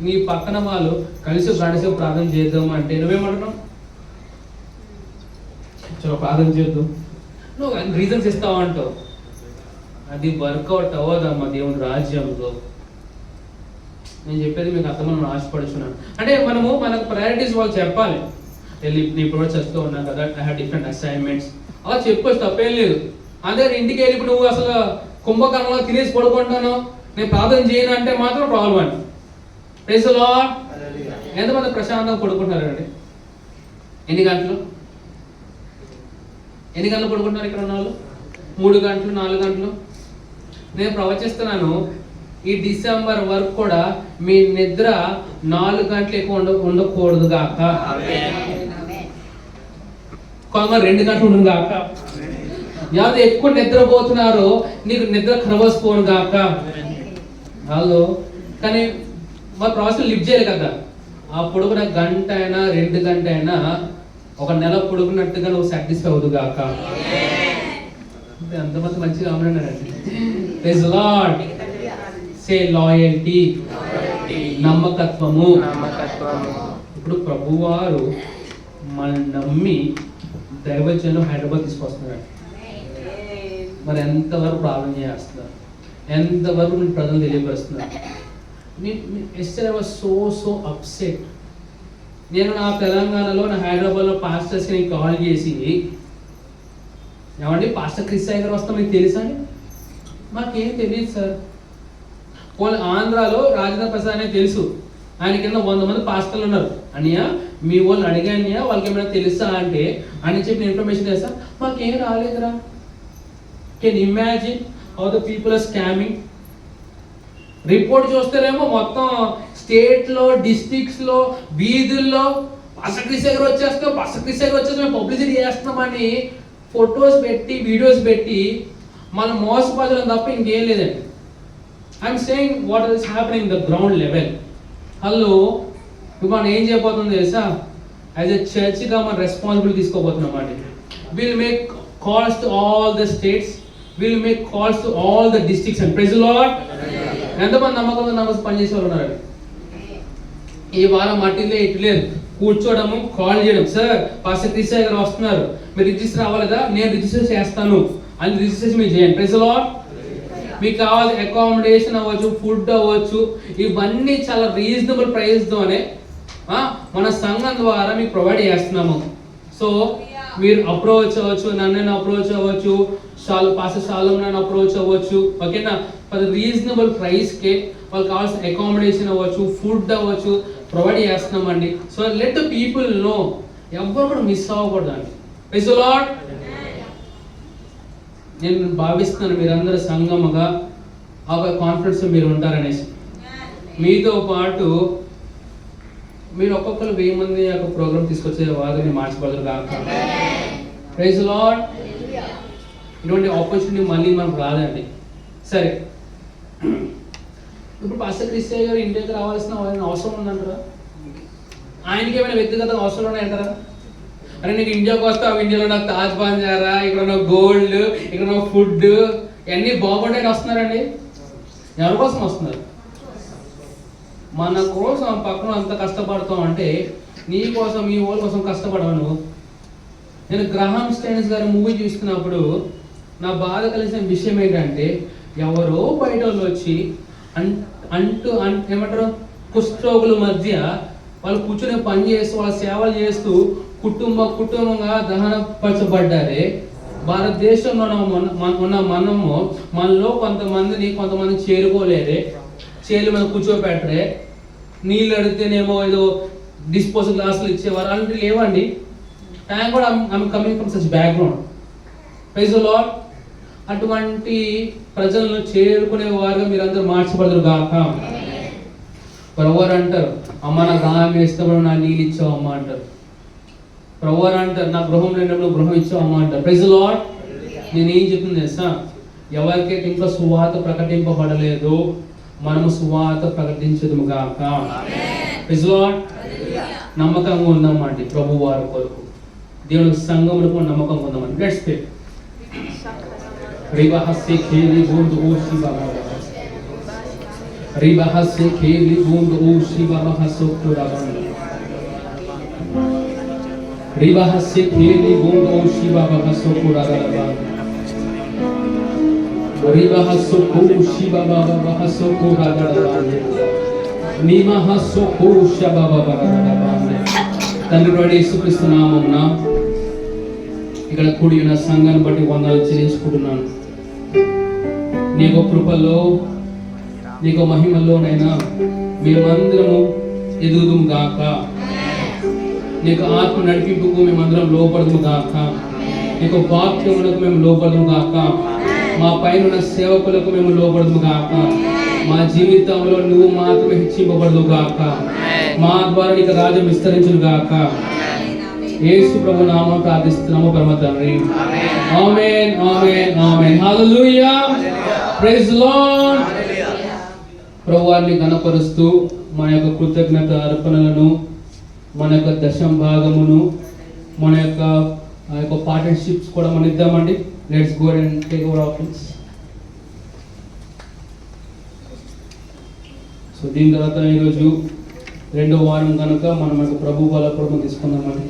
నీ పక్కన వాళ్ళు కలిసి గడిసే ప్రార్థన చేద్దాం అంటే నువ్వేమంటున్నావు? చలో ప్రార్థన చేద్దాం, నువ్వు రీజన్స్ ఇస్తావు అంటావు.
అది వర్కౌట్ అవ్వదమ్మా దేవుని రాజ్యంలో. నేను చెప్పేది మీకు అర్థమని ఆశపడుతున్నాను. అంటే మనకు ప్రయారిటీస్ వాళ్ళు చెప్పాలి. వెళ్ళి నేను ఇప్పుడు చదువుతూ ఉన్నాను కదా, ఐ హ్యావ్ డిఫరెంట్ అసైన్మెంట్స్, అలా చెప్పొచ్చు, తప్పేం లేదు. అదే ఇంటికి వెళ్ళి ఇప్పుడు నువ్వు అసలు కుంభకర్ణంలో తినేసి పడుకుంటాను, నేను ప్రార్థన చేయను అంటే మాత్రం ప్రాబ్లం అండి. Praise the lord. ఎంతమంది ప్రశాంతంగా పడుకుంటున్నారండి? ఎన్ని గంటలు పడుకుంటున్నారు ఇక్కడ ఉన్న వాళ్ళు? 3 గంటలు, 4 గంటలు. నేను ప్రవచిస్తున్నాను, ఈ డిసెంబర్ వరకు కూడా మీ నిద్ర 4 గంటలు ఎక్కువ ఉండకూడదు గాక. కొంతమంది 2 గంటలు ఉండదు గాక. ఎవరు ఎక్కువ నిద్రపోతున్నారో నీకు నిద్ర కనవసిపోను గాక. వాళ్ళు కానీ మా ప్రవచనం లిఫ్ట్ చేయాలి కదా. ఆ పొడుగున గంట అయినా 2 గంట అయినా ఒక నెల పొడుగునట్టుగా నువ్వు సాటిస్ఫై అవుదు గాక. అంతమంది మంచిగా అమరన్నారండి. Praise the Lord. Say loyalty, నమ్మకత్వము. ఇప్పుడు ప్రభువారు మనల్ని నమ్మి దైవజనం హైదరాబాద్ తీసుకొస్తున్నారు. మరి ఎంతవరకు ప్రార్థన చేస్తున్నారు, ఎంతవరకు నేను ప్రజలు తెలియపరుస్తున్నారు. Esther was so upset. నేను నా తెలంగాణలో, నా హైదరాబాద్లో పాస్టర్స్కి నేను కాల్ చేసి, ఏమండి పాస్టర్ క్రిస్సాయి గారు వస్తాం మీకు తెలుసా అండి? మాకేం తెలియదు సార్. వాళ్ళు ఆంధ్రాలో రాజేంద్ర ప్రసాద్ అనేది తెలుసు, ఆయన కింద 100 మంది పాస్టర్లు ఉన్నారు. అనియా మీ వాళ్ళు అడిగానియా వాళ్ళకి ఏమైనా తెలుసా అంటే అని చెప్పిన ఇన్ఫర్మేషన్ తెలుసా? మాకేం రాలేదురా. Can imagine how the people are scamming. Report చూస్తేనేమో మొత్తం స్టేట్లో, డిస్ట్రిక్ట్స్లో, వీధుల్లో పసక్రిసేగర్ వచ్చేస్తాం మేము పబ్లిసిటీ చేస్తున్నామని ఫొటోస్ పెట్టి, వీడియోస్ పెట్టి మనం మోసపరచడం తప్ప ఇంకేం లేదండి. I'm saying what is happening the ground level. Hello, ఇప్పుడు మనం ఏం చేయబోతుంది తెలుసా? యాజ్ ఎ చర్చ్గా మనం రెస్పాన్సిబిలిటీ తీసుకోబోతున్నాం అండి. Will make calls to all the states, will make calls to all the districts and praise the lord. ఎంతమంది నమ్మకంతో పనిచేసే వాళ్ళు ఉన్నారండి? ఈ వారం మట్టిలే ఇటు లేదు, కూర్చోవడము, కాల్ చేయడం, సార్ పాస్టర్ క్రిస్సాయి గారు వస్తున్నారు, మీరు రిజిస్టర్ అవ్వలేదా? నేను రిజిస్టర్ చేస్తాను అని రిజిస్ట్రేషన్ మీరు చేయండి. Praise the lord. మీకు కావాలి అకామిడేషన్ అవ్వచ్చు, ఫుడ్ అవ్వచ్చు, ఇవన్నీ చాలా రీజనబుల్ ప్రైస్తోనే మన సంఘం ద్వారా మీకు ప్రొవైడ్ చేస్తున్నాము. సో మీరు అప్రోచ్ అవ్వచ్చు, నన్ను అప్రోచ్ అవ్వచ్చు, పాస్టర్ షాలోమ్ నన్ను అప్రోచ్ అవ్వచ్చు. ఓకేనా? ఫర్ రీజనబుల్ ప్రైస్కే వాళ్ళకి కావాల్సిన అకామిడేషన్ అవ్వచ్చు, ఫుడ్ అవ్వచ్చు ప్రొవైడ్ చేస్తున్నామండి. So let the people know, ఎవరు కూడా మిస్ అవ్వకూడదు అండి. Praise the lord. నేను భావిస్తున్నాను మీరందరూ సంఘముగా ఒక కాన్ఫిడెన్స్ మీరు ఉంటారనేసి. మీతో పాటు మీరు ఒక్కొక్కరు 1000 మంది ఒక ప్రోగ్రామ్ తీసుకొచ్చే వారిని మార్చబడరు కాక. Praise the lord. ఇటువంటి ఆపర్చునిటీ మళ్ళీ మనకు రాదండి. సరే, ఇప్పుడు పాస్టర్ క్రిస్సాయి గారు ఇండియాకి రావాల్సిన అవసరం ఉందంటారా? ఆయనకి ఏమైనా వ్యక్తిగత అవసరం ఉన్నాయంటారా? అరే నీకు ఇండియాకి వస్తావు, ఇండియాలో నాకు తాజ్ బంజారా, ఇక్కడ నాకు గోల్డ్, ఇక్కడ నాకు ఫుడ్, ఇవన్నీ బాగుంటాయని వస్తున్నారండి. ఎవరి కోసం వస్తున్నారు? మన కోసం పక్కన అంత కష్టపడతాం అంటే నీ కోసం, మీ ఊళ్ళ కోసం కష్టపడను. నేను గ్రహాం స్టెయిన్స్ గారి మూవీ చూస్తున్నప్పుడు నా బాధ కలిసిన విషయం ఏంటంటే, ఎవరో బయట వాళ్ళు వచ్చి ఏమంటారు కుష్ఠరోగుల మధ్య వాళ్ళు కూర్చొని పని చేస్తూ, వాళ్ళ సేవలు చేస్తూ కుటుంబంగా దహనపరచబడ్డారే. భారతదేశంలో ఉన్న మనలో కొంతమంది చేరుకోలేరే, చేలు మనం కూర్చోపెట్టరే, నీళ్ళు అడిగితేనేమో ఏదో డిస్పోజల్ గ్లాసులు ఇచ్చేవారు అలాంటివి లేవండి. ఐఎమ్ కూడా coming from such background. Praise the lord. అటువంటి ప్రజలను చేరుకునే వారుగా మీరందరూ మార్చబడరు గాక. ప్రభువారు అంటారు, అమ్మ నాకు దాహం వేసినప్పుడు నా నీళ్ళు ఇచ్చావు అమ్మ అంటారు. ప్రభువారు అంటారు, నా గృహం లేనప్పుడు గృహం ఇచ్చావు అమ్మ అంటారు. Praise the lord. నేనేం చెప్తుంది తెలుసా? ఎవరికైతే ఇంకా సువార్త ప్రకటింపబడలేదు మనము సువార్త ప్రకటించదుము గాక. Praise the Lord. నమ్మకంగా ఉందామండి ప్రభు వారి కొరకు, దేవుని సంఘములకు నమ్మకంగా ఉందామండి. Let's pray. రిబహస్సే ఖేలి బూంద్ ఓ శివ రిబహస్సే ఖేలి బూంద్ ఓ శివ బహసోకురబన్ రిబహస్సే ఖేలి బూంద్ ఓ శివ బహసోకురబన్ రిబహసోకు శిబబబహసోకు రగడబాండే నిమహసోకు శబబబరగడబాండే. తండ్రి వాడి యేసుక్రీస్తు నామమున ఇక్కడ కూడి ఉన్న సంఘాన్ని బట్టి వందనాలు చెల్లించుకుంటున్నాను. నీకు కృపలో నీకు మహిమలోనైనా మేమందరము ఎదుగుదుము గాక. నీకు ఆత్మ నడిపింపుకు మేమందరం లోపడదుము గాక. నీకు వాక్యములకు మేము లోపడదుము గాక. మా పైన ఉన్న సేవకులకు మేము లోపడదుము గాక. మా జీవితంలో నువ్వు మాత్రమే హెచ్చింపబడదు గాక. మా ద్వారా నీకు రాజ్యం విస్తరించును గాక. యేసు ప్రభు నామమున ప్రార్థిస్తున్నాము పరమ తండ్రి. ఆమేన్ ఆమేన్ ఆమేన్. హల్లెలూయా. Praise lord. ప్రభువాన్ని ఘనపరుస్తూ మన యొక్క కృతజ్ఞత అర్పణలను, మన యొక్క దశం భాగమును, మన యొక్క పార్ట్నర్షిప్స్ కూడా మనం ఇద్దామండి. Let's go and take over offers. So దీని తర్వాత ఈరోజు 2వ వారం కనుక మనం ప్రభు బలపడమని తీసుకుందామండి.